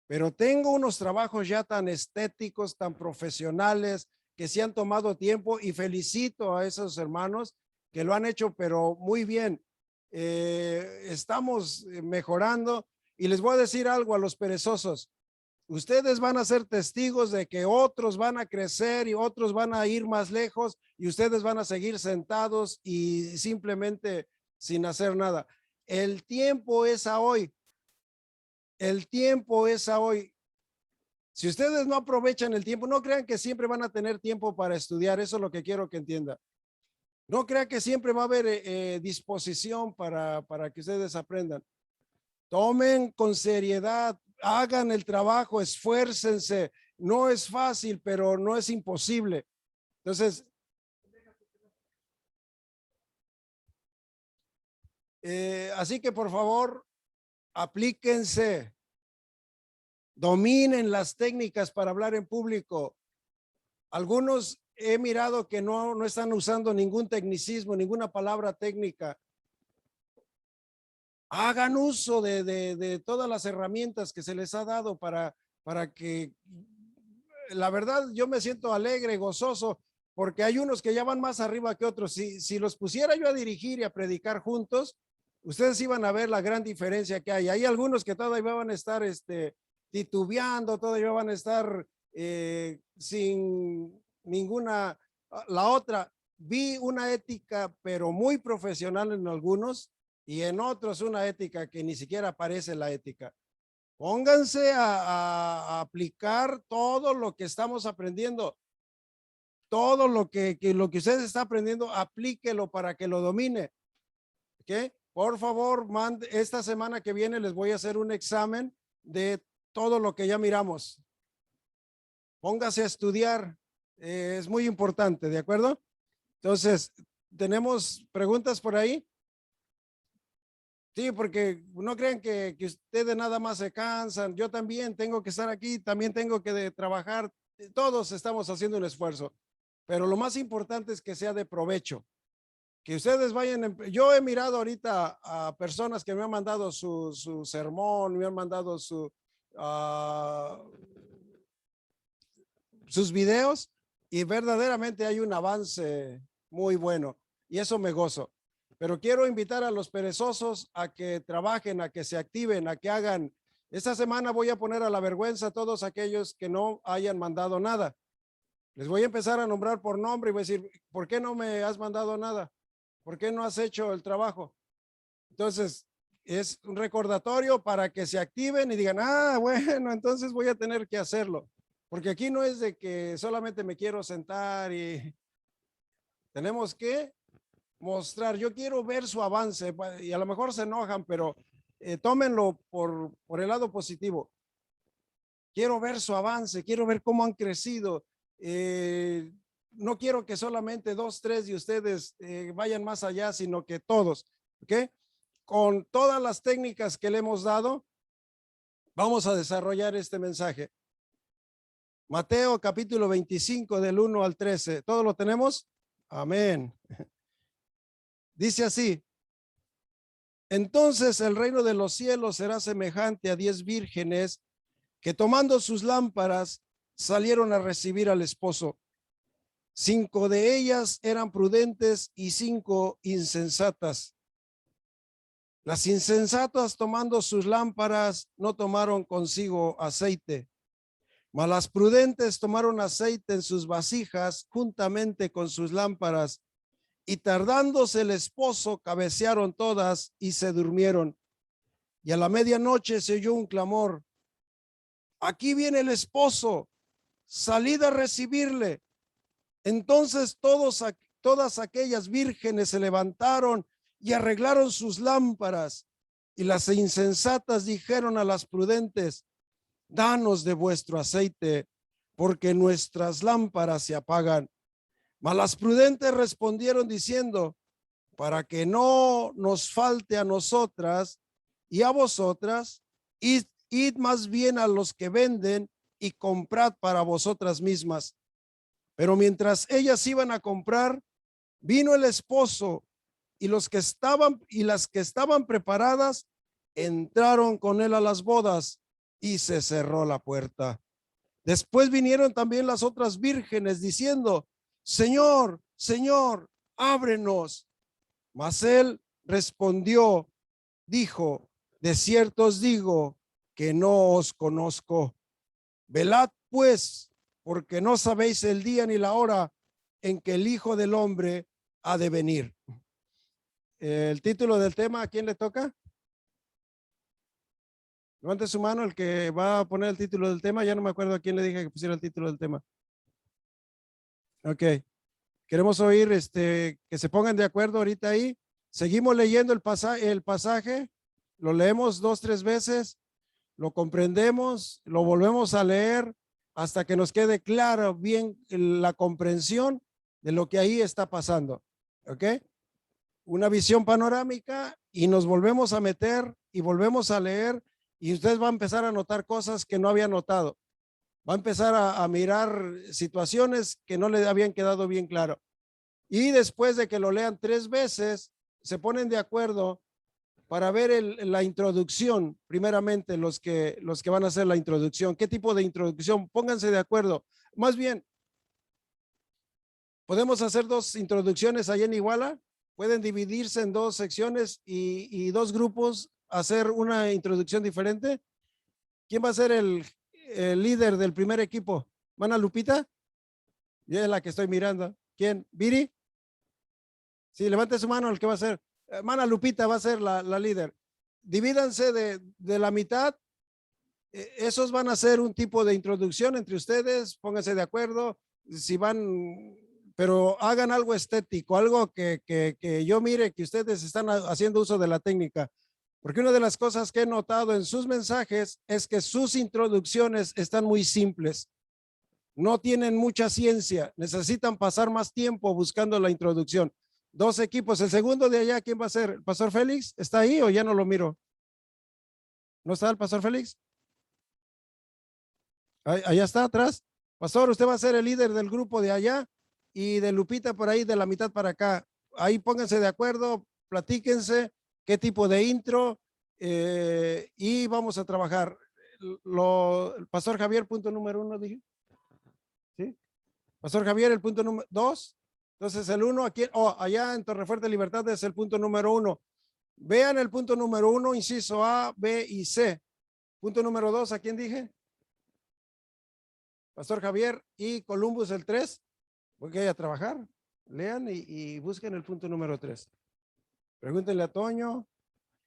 pero tengo unos trabajos ya tan estéticos, tan profesionales, que se han tomado tiempo y felicito a esos hermanos que lo han hecho, pero muy bien. Estamos mejorando y les voy a decir algo a los perezosos. Ustedes van a ser testigos de que otros van a crecer y otros van a ir más lejos y ustedes van a seguir sentados y simplemente sin hacer nada. El tiempo es a hoy. El tiempo es a hoy. Si ustedes no aprovechan el tiempo, no crean que siempre van a tener tiempo para estudiar. Eso es lo que quiero que entienda. No crean que siempre va a haber disposición para que ustedes aprendan. Tomen con seriedad, hagan el trabajo, esfuércense. No es fácil, pero no es imposible. Entonces, así que por favor, aplíquense, dominen las técnicas para hablar en público. Algunos he mirado que no están usando ningún tecnicismo, ninguna palabra técnica. Hagan uso de todas las herramientas que se les ha dado para que, la verdad, yo me siento alegre, gozoso, porque hay unos que ya van más arriba que otros. Si los pusiera yo a dirigir y a predicar juntos, ustedes iban a ver la gran diferencia que hay. Hay algunos que todavía van a estar titubeando, todavía van a estar sin ninguna. La otra, vi una ética, pero muy profesional en algunos, y en otros una ética que ni siquiera parece la ética. Pónganse a aplicar todo lo que estamos aprendiendo. Todo lo que ustedes están aprendiendo, aplíquelo para que lo domine. ¿Ok? Por favor, esta semana que viene les voy a hacer un examen de todo lo que ya miramos. Póngase a estudiar. Es muy importante, ¿de acuerdo? Entonces, ¿tenemos preguntas por ahí? Sí, porque no crean que ustedes nada más se cansan. Yo también tengo que estar aquí, también tengo que trabajar. Todos estamos haciendo un esfuerzo, pero lo más importante es que sea de provecho. Que ustedes vayan. Yo he mirado ahorita a personas que me han mandado su sermón, me han mandado sus videos y verdaderamente hay un avance muy bueno y eso me gozo. Pero quiero invitar a los perezosos a que trabajen, a que se activen, a que hagan. Esta semana voy a poner a la vergüenza a todos aquellos que no hayan mandado nada. Les voy a empezar a nombrar por nombre y voy a decir, ¿por qué no me has mandado nada? ¿Por qué no has hecho el trabajo? Entonces, es un recordatorio para que se activen y digan, bueno, entonces voy a tener que hacerlo. Porque aquí no es de que solamente me quiero sentar y tenemos que mostrar. Yo quiero ver su avance y a lo mejor se enojan, pero tómenlo por el lado positivo. Quiero ver su avance, quiero ver cómo han crecido. No quiero que solamente 2, 3 de ustedes vayan más allá, sino que todos, ¿ok? Con todas las técnicas que le hemos dado, vamos a desarrollar este mensaje. Mateo capítulo 25 del 1 al 13. ¿Todo lo tenemos? Amén. Dice así: entonces el reino de los cielos será semejante a 10 vírgenes que tomando sus lámparas salieron a recibir al esposo. 5 de ellas eran prudentes y 5 insensatas. Las insensatas tomando sus lámparas no tomaron consigo aceite, mas las prudentes tomaron aceite en sus vasijas juntamente con sus lámparas. Y tardándose el esposo, cabecearon todas y se durmieron. Y a la medianoche se oyó un clamor: aquí viene el esposo, salid a recibirle. Entonces todas aquellas vírgenes se levantaron y arreglaron sus lámparas. Y las insensatas dijeron a las prudentes: danos de vuestro aceite, porque nuestras lámparas se apagan. Mas las prudentes respondieron diciendo: para que no nos falte a nosotras y a vosotras, id más bien a los que venden y comprad para vosotras mismas. Pero mientras ellas iban a comprar, vino el esposo, y las que estaban preparadas entraron con él a las bodas, y se cerró la puerta. Después vinieron también las otras vírgenes diciendo, Señor, Señor, ábrenos. Mas él respondió, dijo, de cierto os digo que no os conozco. Velad pues, porque no sabéis el día ni la hora en que el Hijo del Hombre ha de venir. El título del tema, ¿a quién le toca? Levante su mano el que va a poner el título del tema. Ya no me acuerdo a quién le dije que pusiera el título del tema. Ok. Queremos oír que se pongan de acuerdo ahorita ahí. Seguimos leyendo el pasaje. Lo leemos 2, 3 veces. Lo comprendemos. Lo volvemos a leer hasta que nos quede claro bien la comprensión de lo que ahí está pasando. Ok. Una visión panorámica y nos volvemos a meter y volvemos a leer y usted va a empezar a notar cosas que no había notado. Va a empezar a mirar situaciones que no le habían quedado bien claro. Y después de que lo lean 3 veces, se ponen de acuerdo para ver la introducción, primeramente los que van a hacer la introducción. ¿Qué tipo de introducción? Pónganse de acuerdo. Más bien, podemos hacer 2 introducciones allá en Iguala. Pueden dividirse en 2 secciones y 2 grupos, hacer una introducción diferente. ¿Quién va a ser el líder del primer equipo? ¿Mana Lupita? Yo es la que estoy mirando. ¿Quién? ¿Viri? Sí, levante su mano el que va a ser. Mana Lupita va a ser la líder. Divídanse de la mitad. Esos van a hacer un tipo de introducción entre ustedes. Pónganse de acuerdo. Si van, pero hagan algo estético, algo que yo mire que ustedes están haciendo uso de la técnica. Porque una de las cosas que he notado en sus mensajes es que sus introducciones están muy simples. No tienen mucha ciencia. Necesitan pasar más tiempo buscando la introducción. 2 equipos. El segundo de allá, ¿quién va a ser? ¿El pastor Félix? ¿Está ahí o ya no lo miro? ¿No está el pastor Félix? Allá está atrás. Pastor, usted va a ser el líder del grupo de allá y de Lupita por ahí de la mitad para acá. Ahí pónganse de acuerdo, platíquense qué tipo de intro y vamos a trabajar. El pastor Javier, punto número 1, dije. ¿Sí? Pastor Javier, el punto número 2. Entonces el 1 aquí, allá en Torrefuerte Libertad es el punto número 1. Vean el punto número 1, inciso A, B y C. Punto número 2, ¿a quién dije? Pastor Javier y Columbus el 3. Voy a trabajar. Lean y busquen el punto número 3. Pregúntenle a Toño.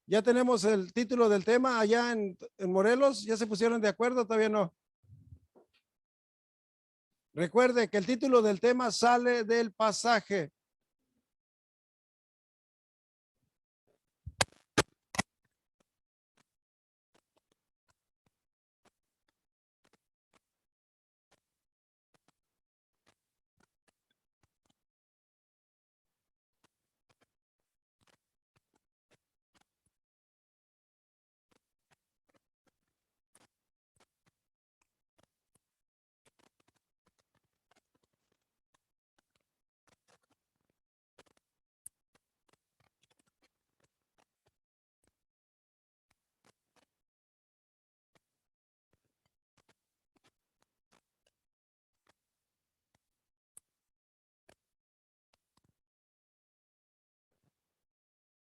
Ya tenemos el título del tema allá en Morelos. ¿Ya se pusieron de acuerdo? Todavía no. Recuerde que el título del tema sale del pasaje.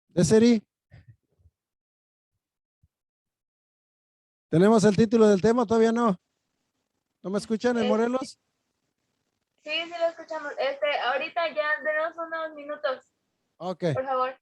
¿De Seri? ¿Tenemos el título del tema? Todavía no. ¿No me escuchan en Morelos? Sí, sí lo escuchamos. Ahorita ya denos unos minutos. Ok. Por favor.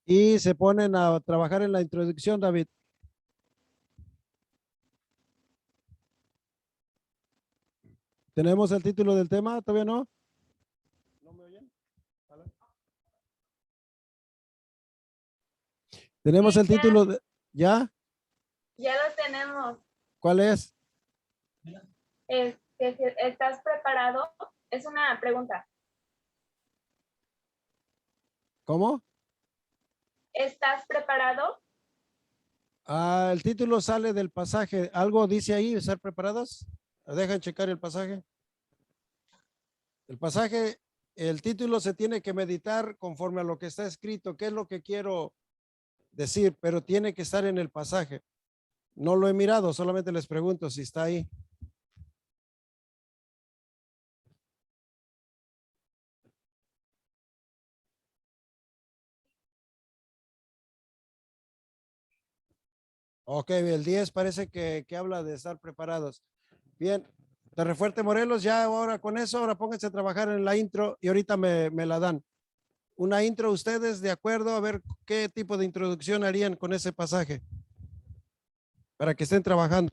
Y se ponen a trabajar en la introducción, David. ¿Tenemos el título del tema? ¿Todavía no? ¿No me oyen? ¿Vale? ¿Tenemos el título? ¿Ya? Ya lo tenemos. ¿Cuál es? ¿Estás preparado? Es una pregunta. ¿Cómo? ¿Estás preparado? El título sale del pasaje. ¿Algo dice ahí, estar preparados? Dejan checar el pasaje. El pasaje, el título se tiene que meditar conforme a lo que está escrito, qué es lo que quiero decir, pero tiene que estar en el pasaje. No lo he mirado, solamente les pregunto si está ahí. Ok, el 10 parece que habla de estar preparados. Bien, Terrefuerte Morelos, ya ahora con eso, ahora pónganse a trabajar en la intro y ahorita me la dan. Una intro ustedes, de acuerdo, a ver qué tipo de introducción harían con ese pasaje para que estén trabajando.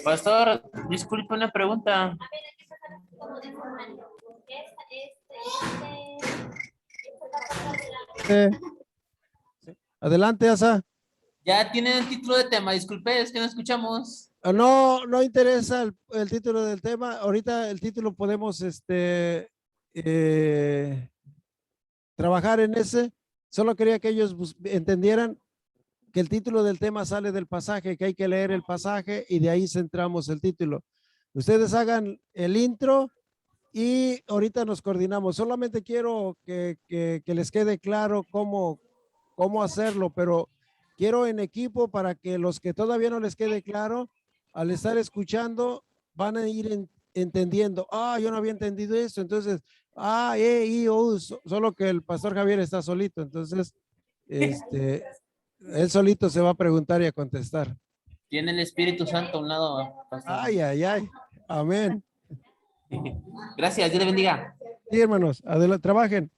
Pastor, disculpe una pregunta. Adelante, Asa. Ya tienen el título de tema, disculpe, es que no escuchamos. No, no interesa el título del tema. Ahorita el título podemos trabajar en ese. Solo quería que ellos entendieran que el título del tema sale del pasaje, que hay que leer el pasaje y de ahí centramos el título. Ustedes hagan el intro y ahorita nos coordinamos. Solamente quiero que les quede claro cómo hacerlo, pero quiero en equipo para que los que todavía no les quede claro, al estar escuchando, van a ir entendiendo. Yo no había entendido eso. Entonces, solo que el pastor Javier está solito. Entonces, él solito se va a preguntar y a contestar. Tiene el Espíritu Santo a un lado, pastor. Ay. Amén. Gracias, Dios le bendiga. Sí, hermanos, adelante, trabajen.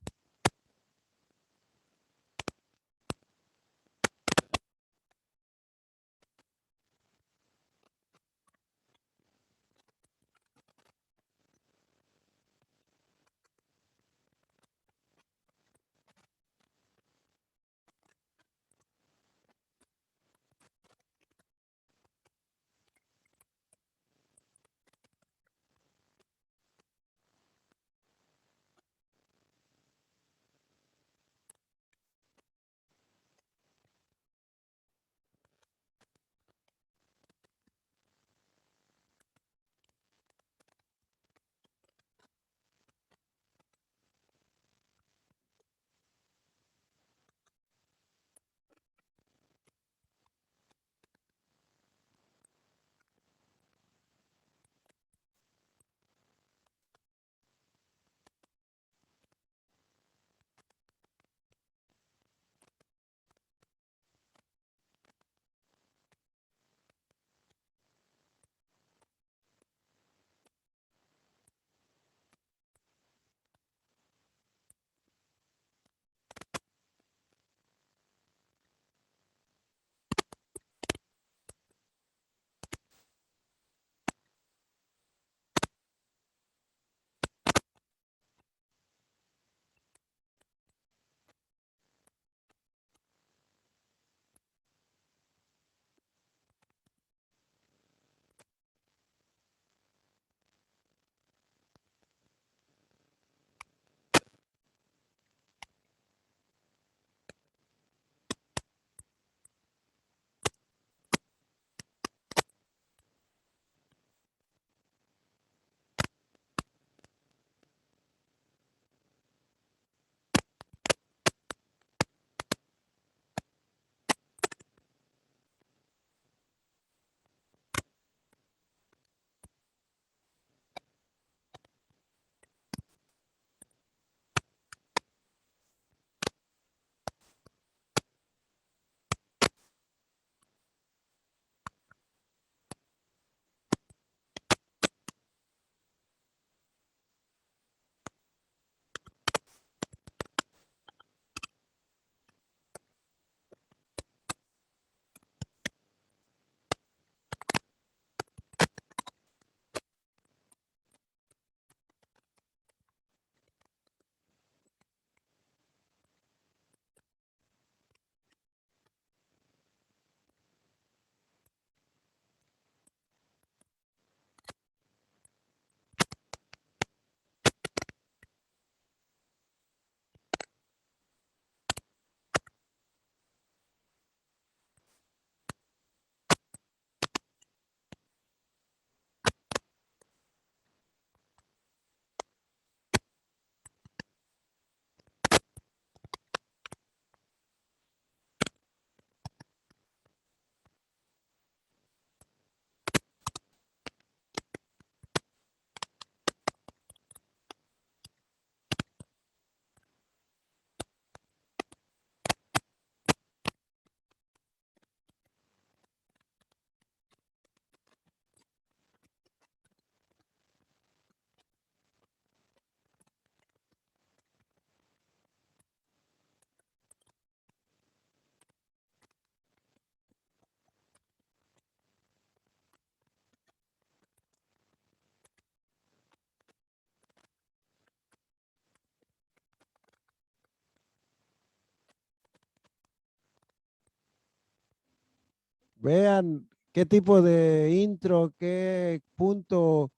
Vean qué tipo de intro, qué punto,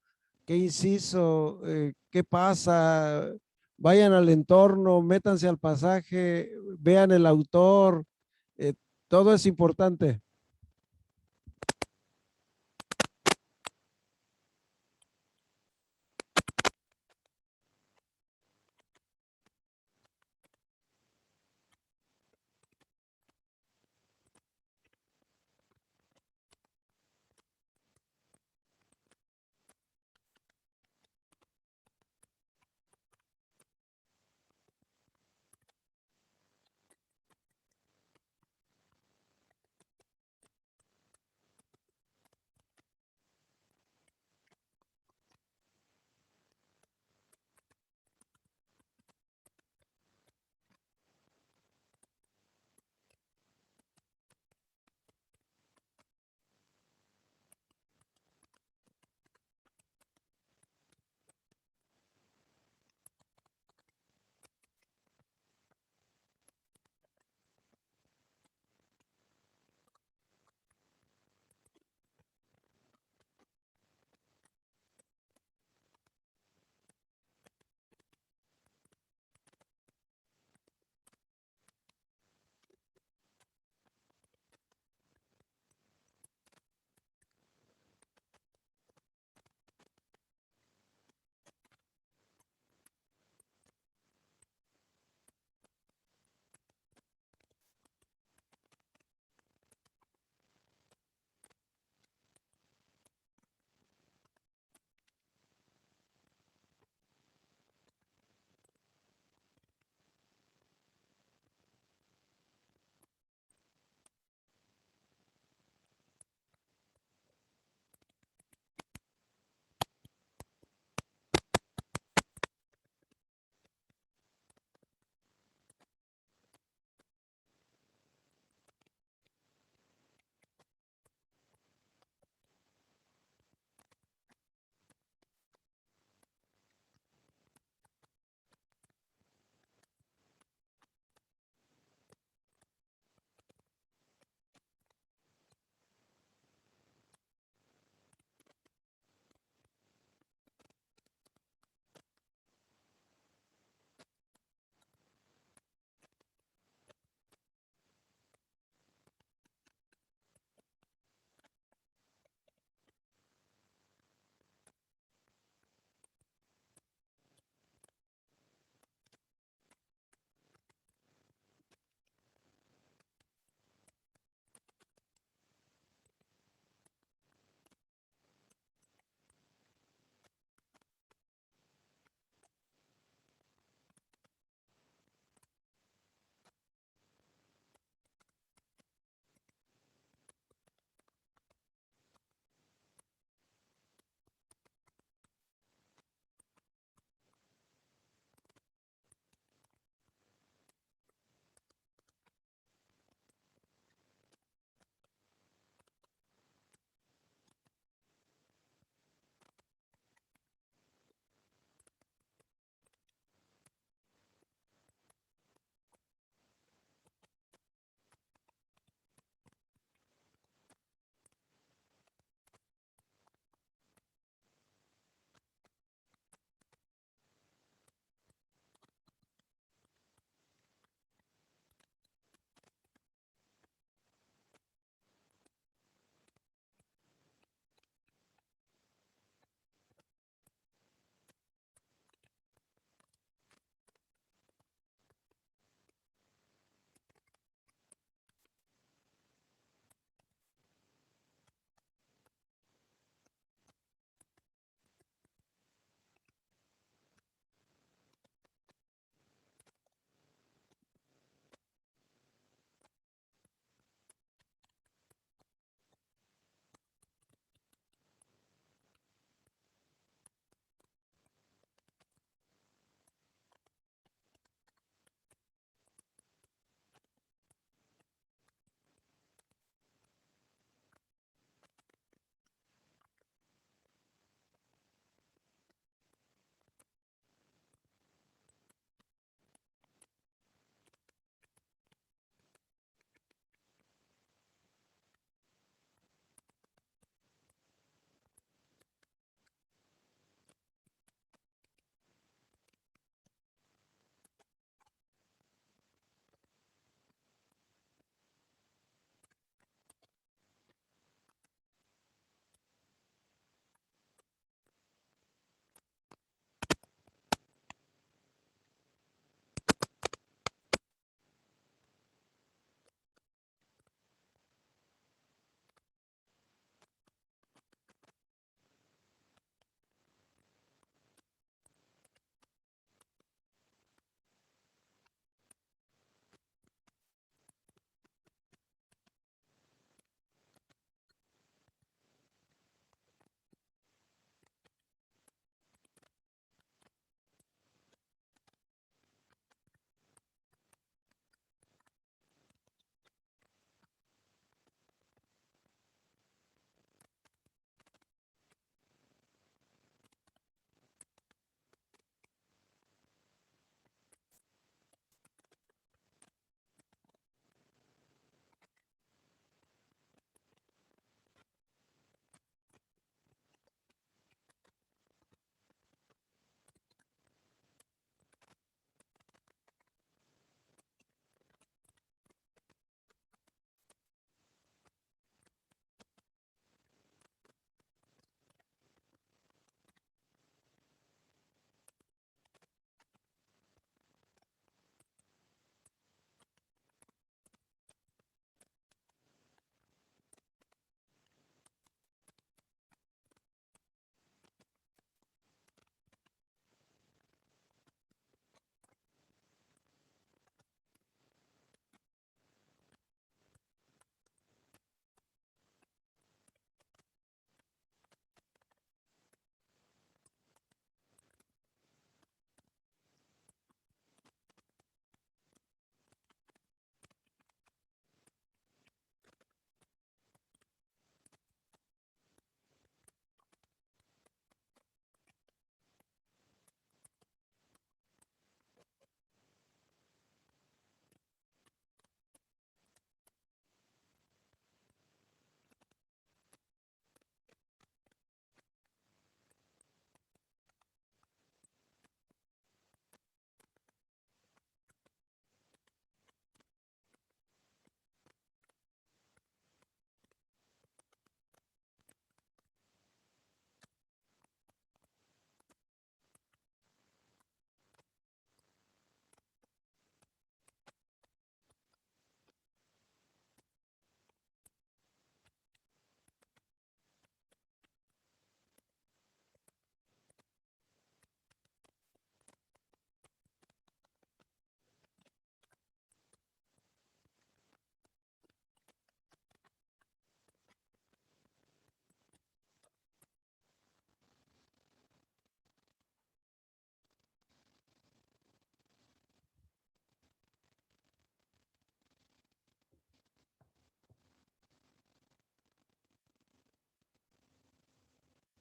qué inciso, qué pasa. Vayan al entorno, métanse al pasaje, vean el autor. eh, Todo es importante.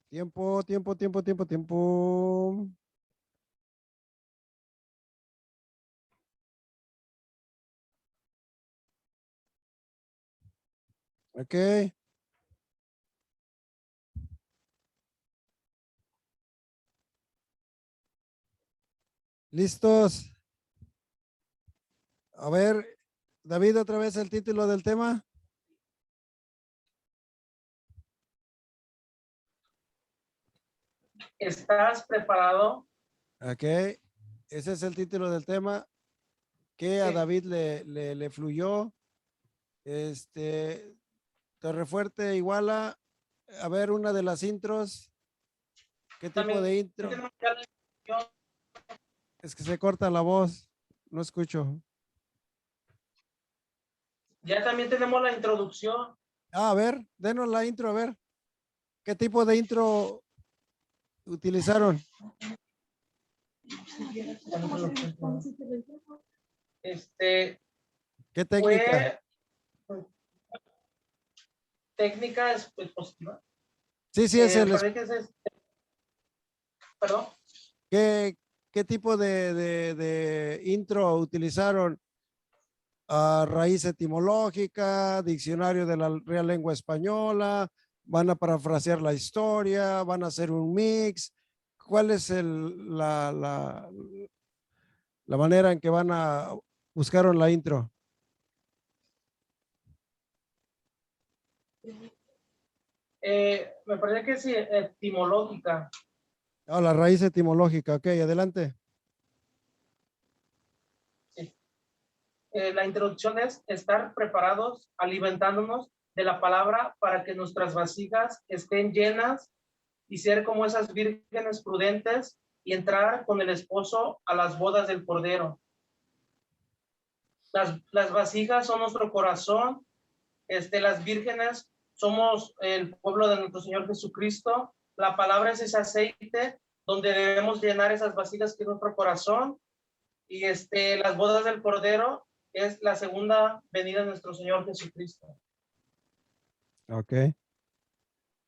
Tiempo, tiempo, tiempo, tiempo, tiempo. Ok. ¿Listos? A ver, David, otra vez el título del tema. ¿Estás preparado? Ok, ese es el título del tema que a David le fluyó. Torrefuerte Iguala, a ver, una de las intros. ¿Qué tipo de intro? Es que se corta la voz, no escucho. Ya también tenemos la introducción. A ver, denos la intro, a ver. ¿Qué tipo de intro utilizaron? ¿Qué técnica? Técnica expositiva. Sí, es el. Perdón. ¿Qué tipo de intro utilizaron? Raíz etimológica, diccionario de la Real Lengua Española, van a parafrasear la historia, van a hacer un mix. ¿Cuál es la manera en que buscaron la intro? Me parece que sí, etimológica. La raíz etimológica, ok, adelante. Sí. La introducción es estar preparados, alimentándonos de la palabra para que nuestras vasijas estén llenas y ser como esas vírgenes prudentes y entrar con el esposo a las bodas del Cordero. Las vasijas son nuestro corazón, las vírgenes somos el pueblo de nuestro Señor Jesucristo. La palabra es ese aceite donde debemos llenar esas vasijas que es nuestro corazón, y las bodas del Cordero es la segunda venida de nuestro Señor Jesucristo. Ok.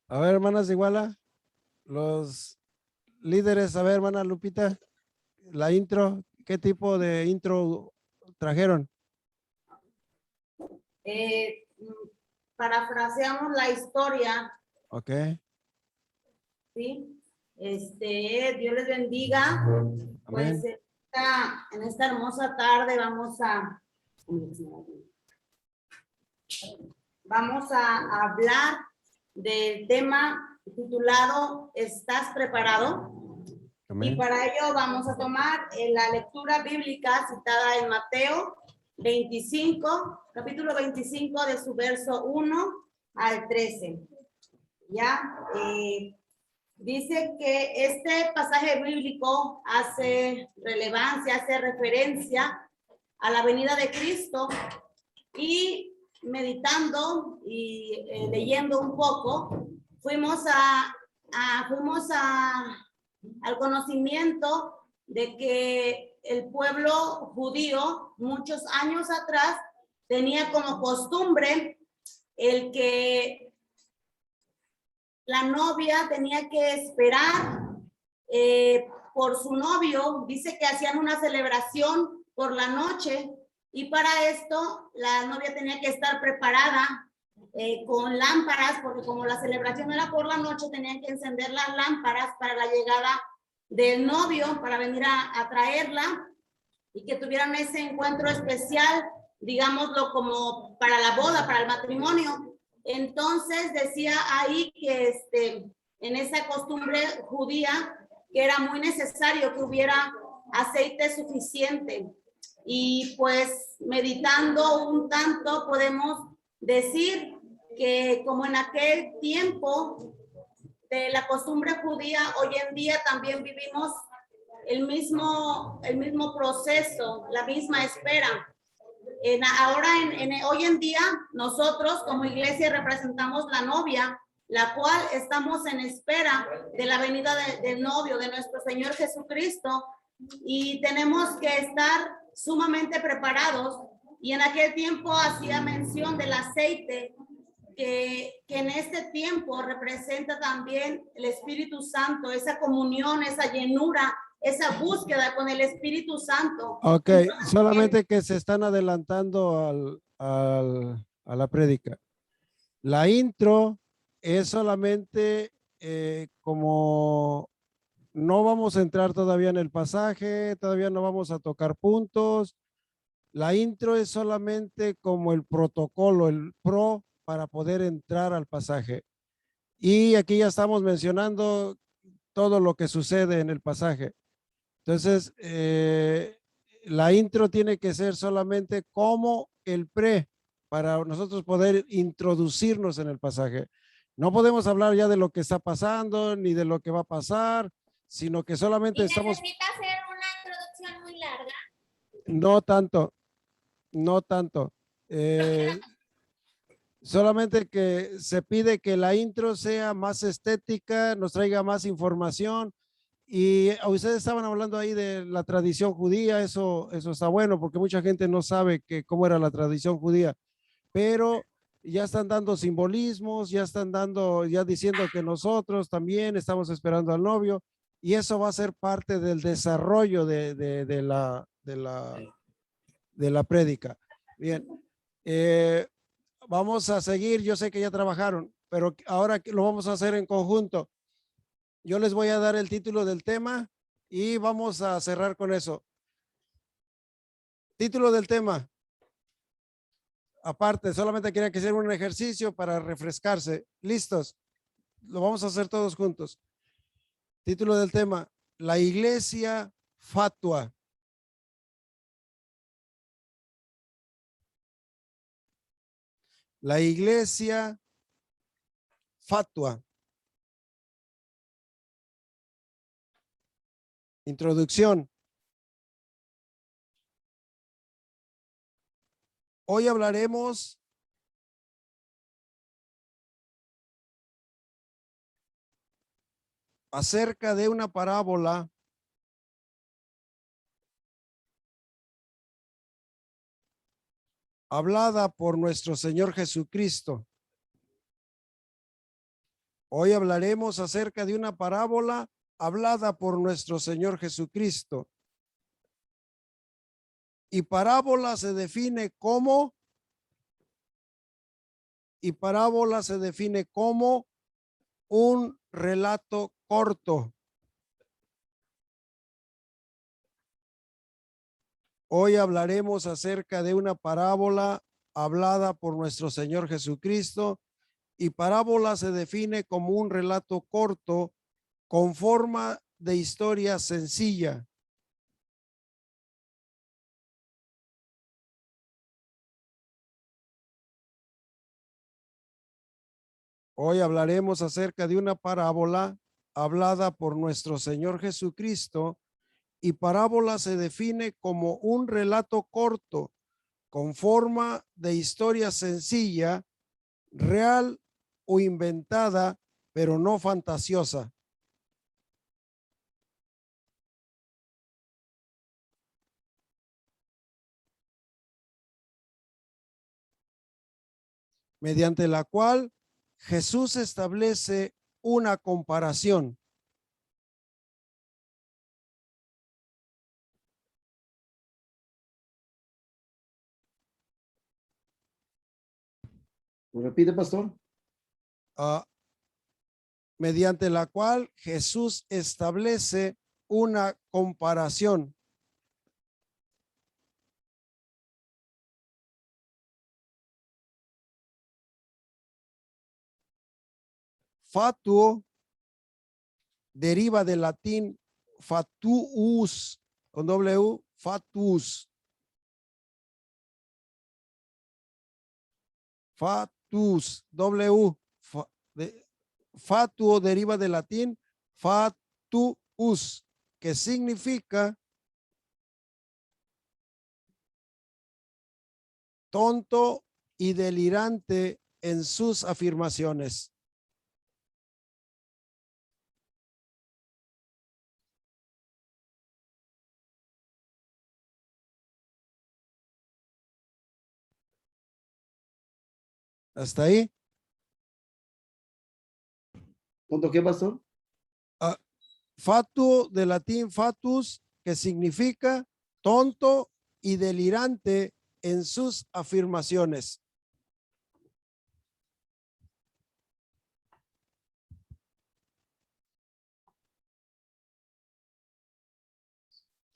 A ver, hermanas de Iguala, los líderes, a ver, hermana Lupita, la intro, ¿qué tipo de intro trajeron? Parafraseamos la historia. Ok. Sí. Dios les bendiga. Pues en esta hermosa tarde vamos a hablar del tema titulado ¿Estás preparado? Amén. Y para ello vamos a tomar la lectura bíblica citada en Mateo 25, capítulo 25, de su verso 1 al 13. Ya, dice que este pasaje bíblico hace relevancia, hace referencia a la venida de Cristo, y meditando y leyendo un poco, fuimos al conocimiento de que el pueblo judío muchos años atrás tenía como costumbre el que la novia tenía que esperar por su novio. Dice que hacían una celebración por la noche, y para esto la novia tenía que estar preparada con lámparas, porque como la celebración era por la noche, tenían que encender las lámparas para la llegada del novio, para venir a traerla, y que tuvieran ese encuentro especial, digámoslo, como para la boda, para el matrimonio. Entonces decía ahí que en esa costumbre judía, que era muy necesario que hubiera aceite suficiente. Y pues meditando un tanto podemos decir que como en aquel tiempo de la costumbre judía, hoy en día también vivimos el mismo proceso, la misma espera. Hoy en día nosotros como iglesia representamos la novia, la cual estamos en espera de la venida del novio, de nuestro Señor Jesucristo, y tenemos que estar sumamente preparados. Y en aquel tiempo hacía mención del aceite que en este tiempo representa también el Espíritu Santo, esa comunión, esa llenura, esa búsqueda con el Espíritu Santo. Ok, solamente que se están adelantando a la prédica. La intro es solamente como no vamos a entrar todavía en el pasaje, todavía no vamos a tocar puntos. La intro es solamente como el protocolo, el pro para poder entrar al pasaje. Y aquí ya estamos mencionando todo lo que sucede en el pasaje. Entonces, la intro tiene que ser solamente como el pre para nosotros poder introducirnos en el pasaje. No podemos hablar ya de lo que está pasando ni de lo que va a pasar, sino que solamente ¿Y estamos... necesita hacer una introducción muy larga? No tanto, no tanto. Solamente que se pide que la intro sea más estética, nos traiga más información. Y ustedes estaban hablando ahí de la tradición judía, eso está bueno porque mucha gente no sabe cómo era la tradición judía, pero ya están dando simbolismos, ya diciendo que nosotros también estamos esperando al novio y eso va a ser parte del desarrollo de la prédica. Bien, vamos a seguir, yo sé que ya trabajaron, pero ahora lo vamos a hacer en conjunto. Yo les voy a dar el título del tema y vamos a cerrar con eso. Título del tema. Aparte, solamente quería que hicieran un ejercicio para refrescarse. ¿Listos? Lo vamos a hacer todos juntos. Título del tema. La iglesia fatua. La iglesia fatua. Introducción. Hoy hablaremos acerca de una parábola hablada por nuestro Señor Jesucristo. Hoy hablaremos acerca de una parábola hablada por nuestro Señor Jesucristo. Y parábola se define como un relato corto. Hoy hablaremos acerca de una parábola hablada por nuestro Señor Jesucristo y parábola se define como un relato corto con forma de historia sencilla. Hoy hablaremos acerca de una parábola hablada por nuestro Señor Jesucristo y parábola se define como un relato corto con forma de historia sencilla, real o inventada, pero no fantasiosa. Mediante la cual Jesús establece una comparación. ¿Lo repite, pastor? Mediante la cual Jesús establece una comparación. Fatuo deriva del latín fatuus, con W, fatuus. Fatus, W. Fatuo deriva del latín fatuus, que significa tonto y delirante en sus afirmaciones. Hasta ahí. ¿Punto qué, pastor? Fatuo, de latín fatus, que significa tonto y delirante en sus afirmaciones.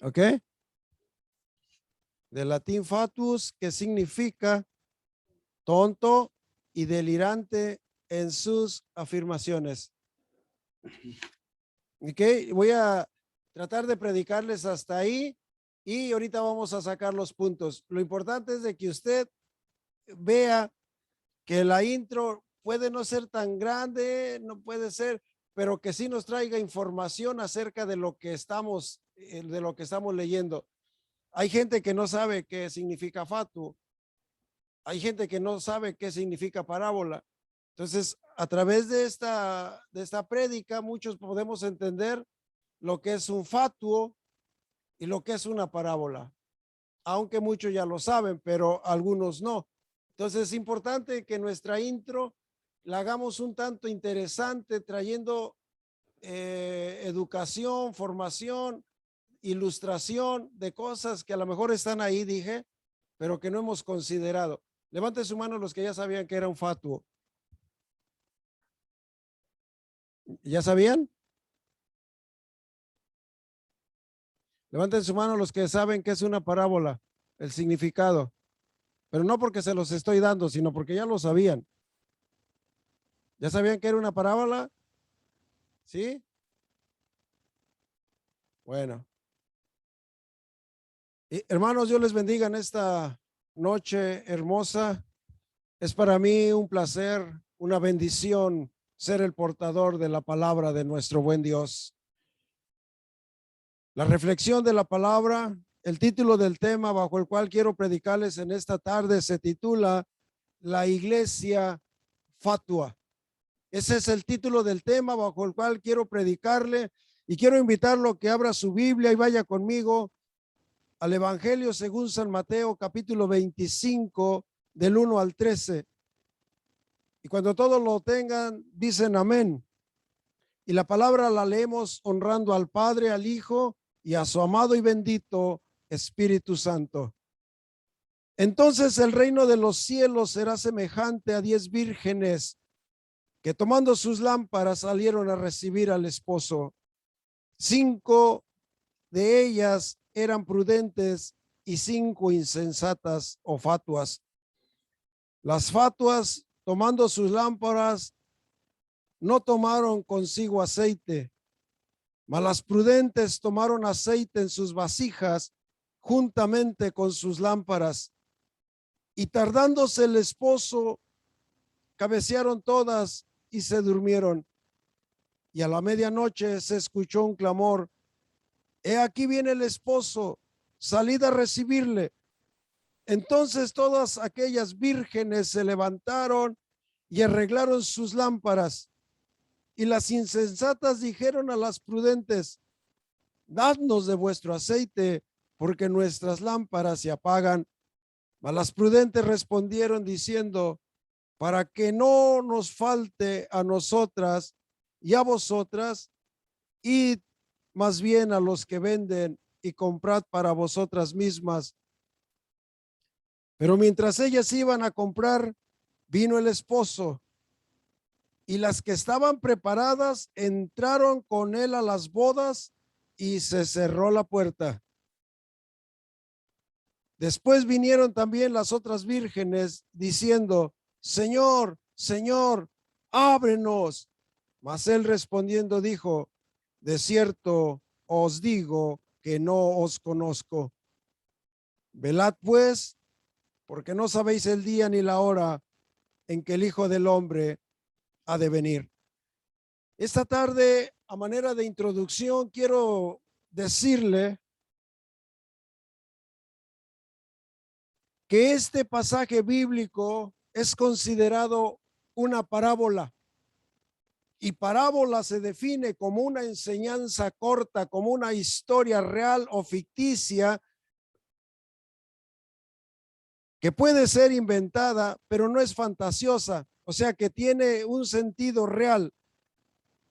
¿Ok? De latín fatus, que significa tonto y delirante en sus afirmaciones. Ok, voy a tratar de predicarles hasta ahí y ahorita vamos a sacar los puntos. Lo importante es de que usted vea que la intro puede no ser tan grande, no puede ser, pero que sí nos traiga información acerca de lo que estamos leyendo. Hay gente que no sabe qué significa fatuo. Hay gente que no sabe qué significa parábola. Entonces, a través de esta prédica, muchos podemos entender lo que es un fatuo y lo que es una parábola. Aunque muchos ya lo saben, pero algunos no. Entonces, es importante que nuestra intro la hagamos un tanto interesante, trayendo educación, formación, ilustración de cosas que a lo mejor están ahí, dije, pero que no hemos considerado. Levanten su mano los que ya sabían que era un fatuo. ¿Ya sabían? Levanten su mano los que saben que es una parábola, el significado. Pero no porque se los estoy dando, sino porque ya lo sabían. ¿Ya sabían que era una parábola? ¿Sí? Bueno. Y, hermanos, Dios les bendiga en esta noche hermosa. Es para mí un placer, una bendición ser el portador de la palabra de nuestro buen Dios. La reflexión de la palabra, el título del tema bajo el cual quiero predicarles en esta tarde se titula La Iglesia Fatua. Ese es el título del tema bajo el cual quiero predicarle y quiero invitarlo a que abra su Biblia y vaya conmigo al Evangelio según San Mateo, capítulo 25, del 1 al 13. Y cuando todos lo tengan, dicen amén. Y la palabra la leemos honrando al Padre, al Hijo y a su amado y bendito Espíritu Santo. Entonces el reino de los cielos será semejante a 10 vírgenes que tomando sus lámparas salieron a recibir al esposo. 5 de ellas eran prudentes y 5 insensatas o fatuas. Las fatuas, tomando sus lámparas, no tomaron consigo aceite, mas las prudentes tomaron aceite en sus vasijas juntamente con sus lámparas. Y tardándose el esposo, cabecearon todas y se durmieron. Y a la medianoche se escuchó un clamor: he aquí viene el esposo, salid a recibirle. Entonces todas aquellas vírgenes se levantaron y arreglaron sus lámparas. Y las insensatas dijeron a las prudentes: dadnos de vuestro aceite, porque nuestras lámparas se apagan. Mas las prudentes respondieron diciendo: para que no nos falte a nosotras y a vosotras, id más bien a los que venden y comprad para vosotras mismas. Pero mientras ellas iban a comprar, vino el esposo, y las que estaban preparadas entraron con él a las bodas y se cerró la puerta. Después vinieron también las otras vírgenes diciendo: Señor, Señor, ábrenos. Mas él respondiendo dijo: de cierto os digo que no os conozco. Velad pues, porque no sabéis el día ni la hora en que el Hijo del Hombre ha de venir. Esta tarde, a manera de introducción, quiero decirle que este pasaje bíblico es considerado una parábola. Y parábola se define como una enseñanza corta, como una historia real o ficticia que puede ser inventada, pero no es fantasiosa, o sea que tiene un sentido real.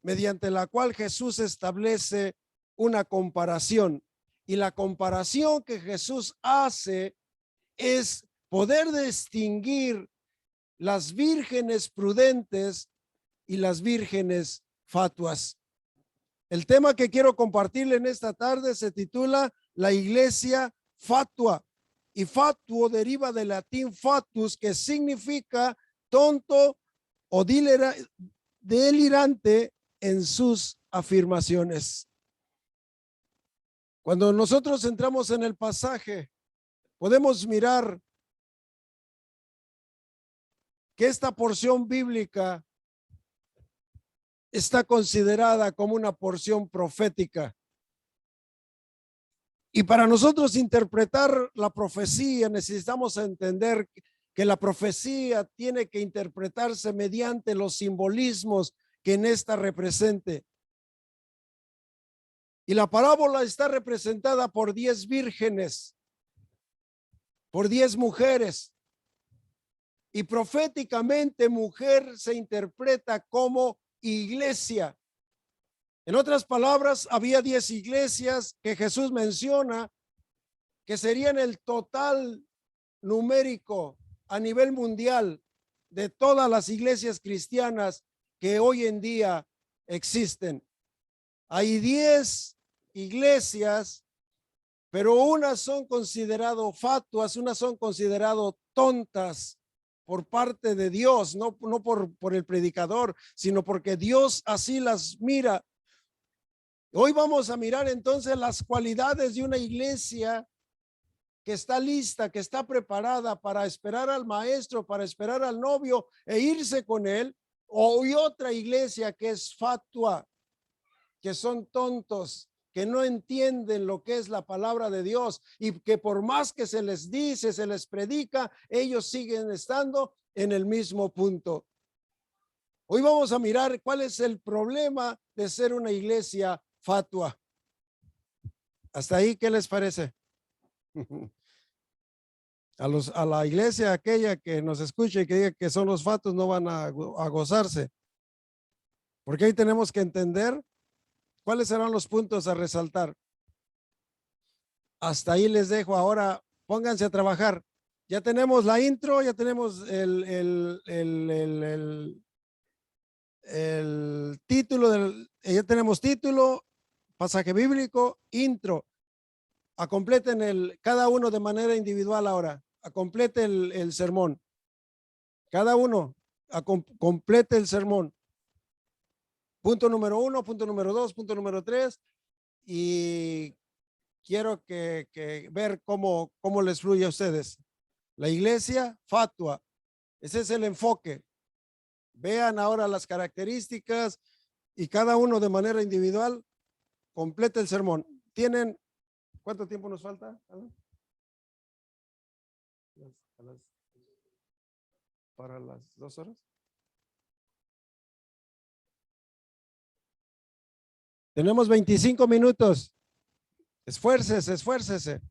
mediante la cual Jesús establece una comparación. Y la comparación que Jesús hace es poder distinguir las vírgenes prudentes y las vírgenes fatuas. El tema que quiero compartirle en esta tarde se titula La iglesia fatua. Y fatuo deriva del latín fatus, que significa tonto o delirante en sus afirmaciones. Cuando nosotros entramos en el pasaje, podemos mirar que esta porción bíblica está considerada como una porción profética. Y para nosotros interpretar la profecía, necesitamos entender que la profecía tiene que interpretarse mediante los simbolismos que en esta represente. Y la parábola está representada por 10 vírgenes, por 10 mujeres. Y proféticamente mujer se interpreta como iglesia. En otras palabras, había 10 iglesias que Jesús menciona que serían el total numérico a nivel mundial de todas las iglesias cristianas que hoy en día existen. Hay 10 iglesias, pero unas son consideradas fatuas, unas son consideradas tontas por parte de Dios, no por el predicador, sino porque Dios así las mira. Hoy vamos a mirar entonces las cualidades de una iglesia que está lista, que está preparada para esperar al maestro, para esperar al novio e irse con él, y otra iglesia que es fatua, que son tontos, que no entienden lo que es la palabra de Dios y que por más que se les dice, se les predica, ellos siguen estando en el mismo punto. Hoy vamos a mirar cuál es el problema de ser una iglesia fatua. Hasta ahí, ¿qué les parece? A la iglesia aquella que nos escuche y que diga que son los fatuos no van a gozarse. Porque ahí tenemos que entender cuáles serán los puntos a resaltar. Hasta ahí les dejo. Ahora pónganse a trabajar. Ya tenemos la intro, ya tenemos el título, ya tenemos título, pasaje bíblico, intro. Completen cada uno de manera individual ahora. Complete el sermón. Cada uno complete el sermón. Punto número 1, punto número 2, punto número 3. Y quiero que ver cómo les fluye a ustedes. La iglesia fatua. Ese es el enfoque. Vean ahora las características y cada uno de manera individual complete el sermón. ¿Tienen cuánto tiempo nos falta? Para las 2 horas. Tenemos 25 minutos. Esfuércese, esfuércese.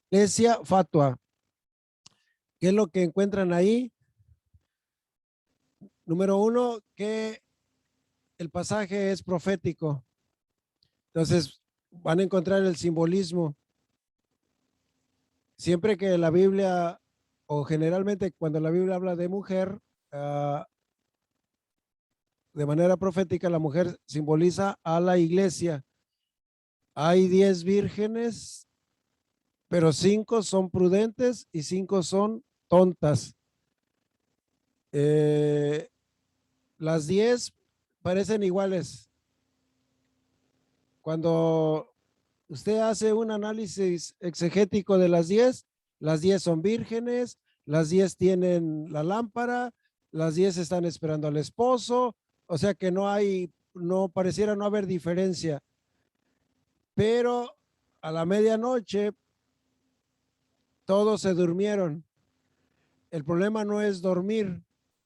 iglesia fatua. ¿Qué es lo que encuentran ahí? Número uno, que el pasaje es profético. Entonces, van a encontrar el simbolismo. Siempre que la Biblia, o generalmente cuando la Biblia habla de mujer, de manera profética, la mujer simboliza a la iglesia. Hay 10 vírgenes, pero 5 son prudentes y 5 son tontas. Las 10 parecen iguales. Cuando usted hace un análisis exegético de las 10 son vírgenes, las 10 tienen la lámpara, las 10 están esperando al esposo, o sea que no pareciera no haber diferencia. Pero a la medianoche todos se durmieron. El problema no es dormir,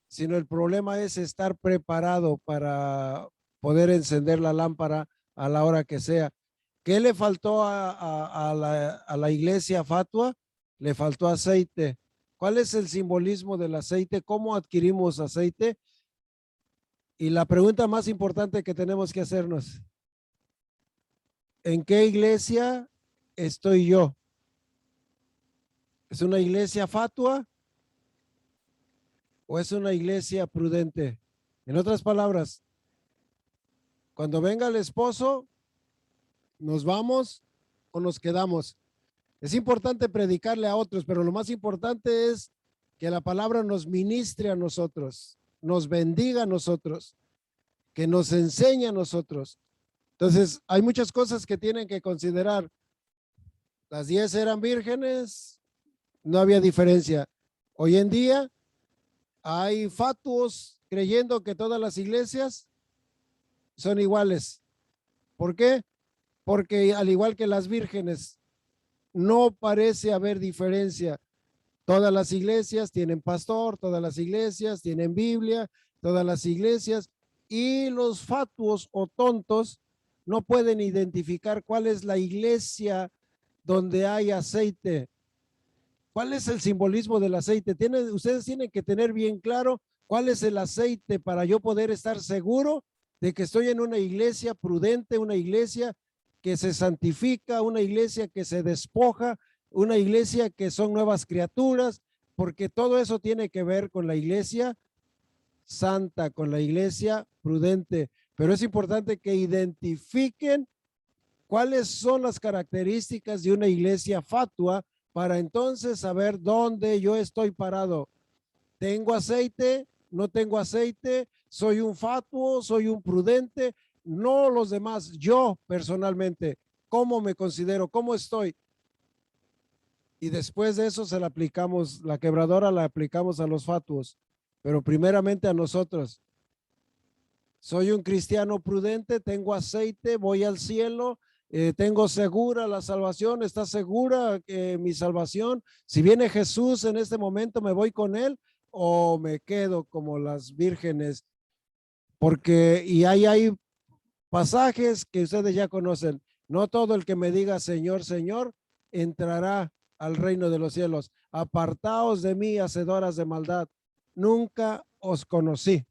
sino el problema es estar preparado para poder encender la lámpara a la hora que sea. ¿Qué le faltó a la iglesia fatua? Le faltó aceite. ¿Cuál es el simbolismo del aceite? ¿Cómo adquirimos aceite? Y la pregunta más importante que tenemos que hacernos: ¿en qué iglesia estoy yo? ¿Es una iglesia fatua o es una iglesia prudente? En otras palabras, cuando venga el esposo, ¿nos vamos o nos quedamos? Es importante predicarle a otros, pero lo más importante es que la palabra nos ministre a nosotros, nos bendiga a nosotros, que nos enseñe a nosotros. Entonces, hay muchas cosas que tienen que considerar. Las 10 eran vírgenes, no había diferencia. Hoy en día hay fatuos creyendo que todas las iglesias son iguales. ¿Por qué? Porque al igual que las vírgenes, no parece haber diferencia. Todas las iglesias tienen pastor, todas las iglesias tienen Biblia, todas las iglesias, y los fatuos o tontos no pueden identificar cuál es la iglesia donde hay aceite. ¿Cuál es el simbolismo del aceite? Ustedes tienen que tener bien claro cuál es el aceite para yo poder estar seguro de que estoy en una iglesia prudente, una iglesia que se santifica, una iglesia que se despoja, una iglesia que son nuevas criaturas, porque todo eso tiene que ver con la iglesia santa, con la iglesia prudente. Pero es importante que identifiquen cuáles son las características de una iglesia fatua para entonces saber dónde yo estoy parado. ¿Tengo aceite? ¿No tengo aceite? ¿Soy un fatuo? ¿Soy un prudente? No los demás, yo personalmente, ¿cómo me considero? ¿Cómo estoy? Y después de eso se la aplicamos, la quebradora la aplicamos a los fatuos, pero primeramente a nosotros. Soy un cristiano prudente, tengo aceite, voy al cielo, tengo segura la salvación, está segura mi salvación. Si viene Jesús en este momento, ¿me voy con él o me quedo como las vírgenes? Porque, y hay pasajes que ustedes ya conocen. No todo el que me diga Señor, Señor, entrará al reino de los cielos. Apartaos de mí, hacedoras de maldad. Nunca os conocí.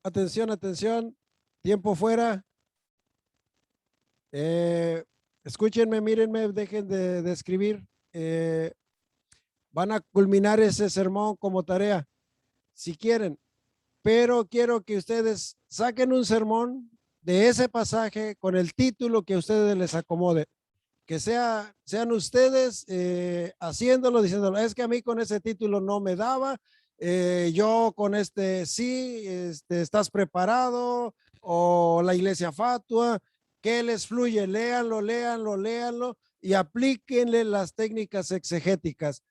Atención, atención, tiempo fuera. Escúchenme, mírenme, dejen de escribir. Van a culminar ese sermón como tarea, si quieren, pero quiero que ustedes saquen un sermón de ese pasaje con el título que a ustedes les acomode. Que sean ustedes haciéndolo, diciéndolo, es que a mí con ese título no me daba, yo con sí, estás preparado, o la iglesia fatua, ¿qué les fluye? Léanlo, léanlo, léanlo y aplíquenle las técnicas exegéticas.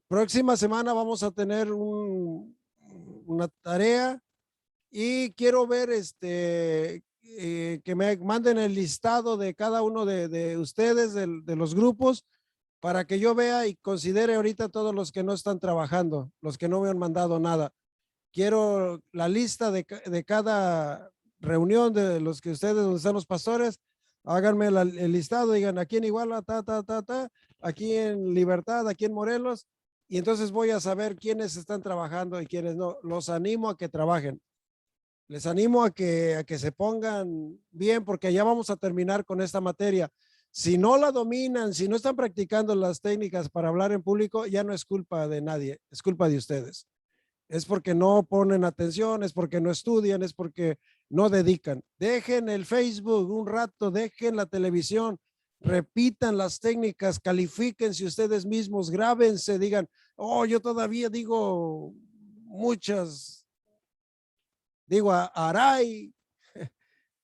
Próxima semana vamos a tener una tarea y quiero ver que me manden el listado de cada uno de ustedes, de los grupos, para que yo vea y considere ahorita todos los que no están trabajando, los que no me han mandado nada. Quiero la lista de cada reunión de los que ustedes, donde están los pastores, háganme el listado, digan aquí en Iguala, aquí en Libertad, aquí en Morelos, y entonces voy a saber quiénes están trabajando y quiénes no. Los animo a que trabajen. Les animo a que se pongan bien, porque ya vamos a terminar con esta materia. Si no la dominan, si no están practicando las técnicas para hablar en público, ya no es culpa de nadie, es culpa de ustedes. Es porque no ponen atención, es porque no estudian, es porque no dedican. Dejen el Facebook un rato, dejen la televisión, repitan las técnicas, califíquense ustedes mismos, grábense, digan, oh, yo todavía digo muchas, digo aray,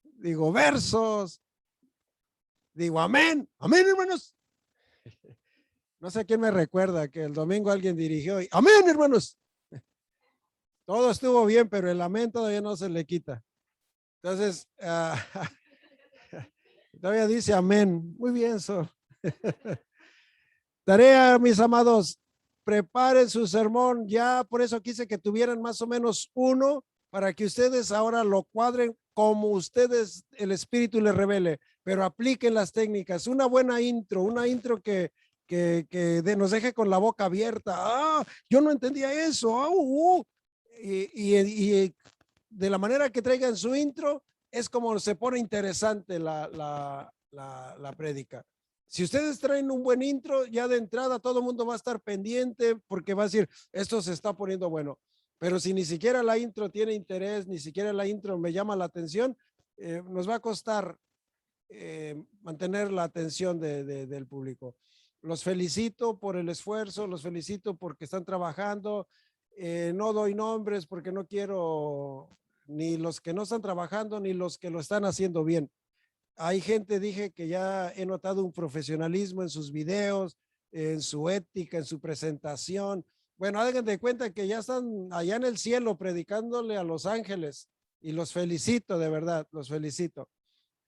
digo versos, digo amén, amén, hermanos. No sé quién me recuerda que el domingo alguien dirigió y amén, hermanos. Todo estuvo bien, pero el amén todavía no se le quita. Entonces, todavía dice amén. Muy bien, Sor. Tarea, mis amados, preparen su sermón. Ya por eso quise que tuvieran más o menos uno, para que ustedes ahora lo cuadren como ustedes el Espíritu les revele, pero apliquen las técnicas. Una buena intro, que nos deje con la boca abierta. Ah, yo no entendía eso. Y de la manera que traigan su intro, es como se pone interesante la prédica. Si ustedes traen un buen intro, ya de entrada todo el mundo va a estar pendiente, porque va a decir, esto se está poniendo bueno. Pero si ni siquiera la intro tiene interés, ni siquiera la intro me llama la atención, nos va a costar mantener la atención del público. Los felicito por el esfuerzo, los felicito porque están trabajando. No doy nombres porque no quiero ni los que no están trabajando ni los que lo están haciendo bien. Hay gente, dije, que ya he notado un profesionalismo en sus videos, en su ética, en su presentación. Bueno, hagan de cuenta que ya están allá en el cielo predicándole a los ángeles, y los felicito, de verdad, los felicito.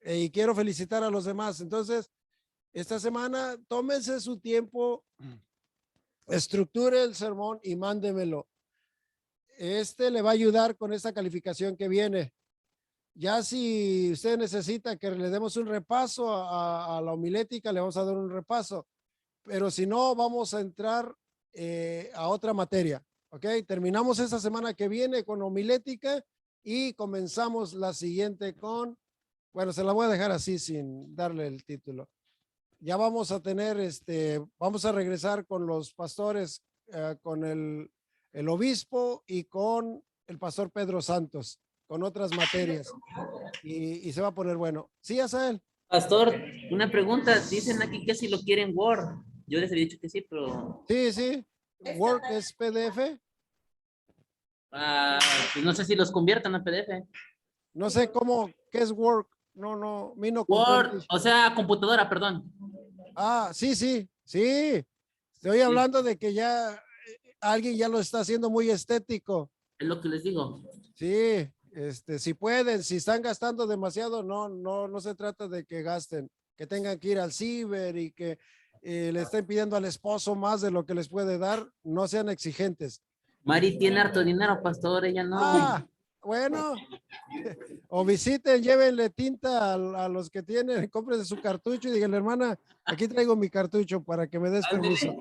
Y quiero felicitar a los demás. Entonces, esta semana, tómense su tiempo, estructure el sermón y mándemelo. Le va a ayudar con esta calificación que viene. Ya si usted necesita que le demos un repaso a la homilética, le vamos a dar un repaso. Pero si no, vamos a entrar a otra materia. ¿Ok? Terminamos esta semana que viene con homilética y comenzamos la siguiente con, bueno, se la voy a dejar así sin darle el título. Ya vamos a tener, vamos a regresar con los pastores, con el obispo y con el pastor Pedro Santos, con otras materias, y se va a poner bueno. Sí, Asael. Pastor, una pregunta. Dicen aquí que si lo quieren Word. Yo les he dicho que sí, pero... Sí. Word es PDF. Pues no sé si los conviertan a PDF. No sé qué es Word. No, Word, o sea, computadora, perdón. Sí. Estoy hablando de que ya alguien ya lo está haciendo muy estético. Es lo que les digo. Sí, si pueden, si están gastando demasiado, no se trata de que gasten, que tengan que ir al ciber y que le estén pidiendo al esposo más de lo que les puede dar. No sean exigentes. Mari tiene harto dinero, pastor, ella no. Bueno, o visiten, llévenle tinta a los que tienen, cómprense su cartucho y díganle, hermana, aquí traigo mi cartucho para que me des permiso.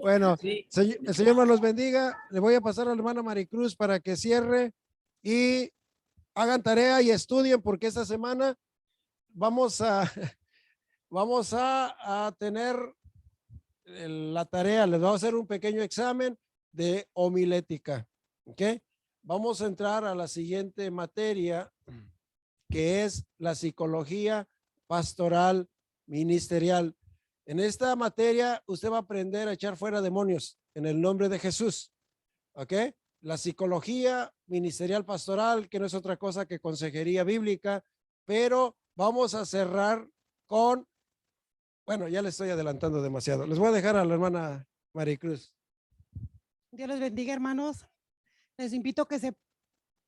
Bueno, el Señor me los bendiga. Le voy a pasar a la hermana Maricruz para que cierre y hagan tarea y estudien, porque esta semana vamos a tener la tarea. Les voy a hacer un pequeño examen de homilética. ¿Ok? Vamos a entrar a la siguiente materia, que es la psicología pastoral ministerial. En esta materia usted va a aprender a echar fuera demonios en el nombre de Jesús. ¿ok? La psicología ministerial pastoral, que no es otra cosa que consejería bíblica, pero vamos a cerrar con, bueno, ya les estoy adelantando demasiado. Les voy a dejar a la hermana Maricruz. Dios les bendiga, hermanos. Les invito a que se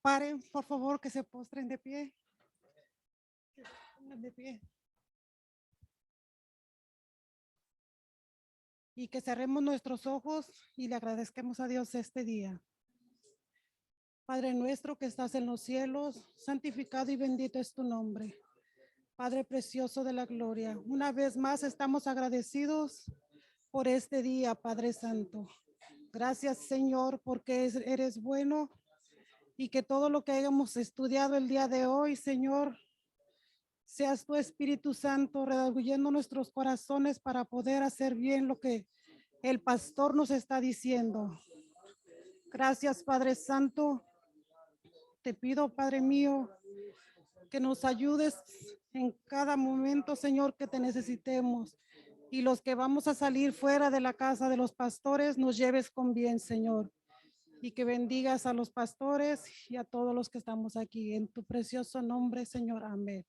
paren, por favor, que se postren de pie. Que se pongan de pie. Y que cerremos nuestros ojos y le agradezcamos a Dios este día. Padre nuestro que estás en los cielos, santificado y bendito es tu nombre. Padre precioso de la gloria, una vez más estamos agradecidos por este día, Padre Santo. Gracias, Señor, porque eres bueno y que todo lo que hayamos estudiado el día de hoy, Señor, seas tu Espíritu Santo redarguyendo nuestros corazones para poder hacer bien lo que el pastor nos está diciendo. Gracias, Padre Santo. Te pido, Padre mío, que nos ayudes en cada momento, Señor, que te necesitemos. Y los que vamos a salir fuera de la casa de los pastores, nos lleves con bien, Señor. Y que bendigas a los pastores y a todos los que estamos aquí. En tu precioso nombre, Señor. Amén.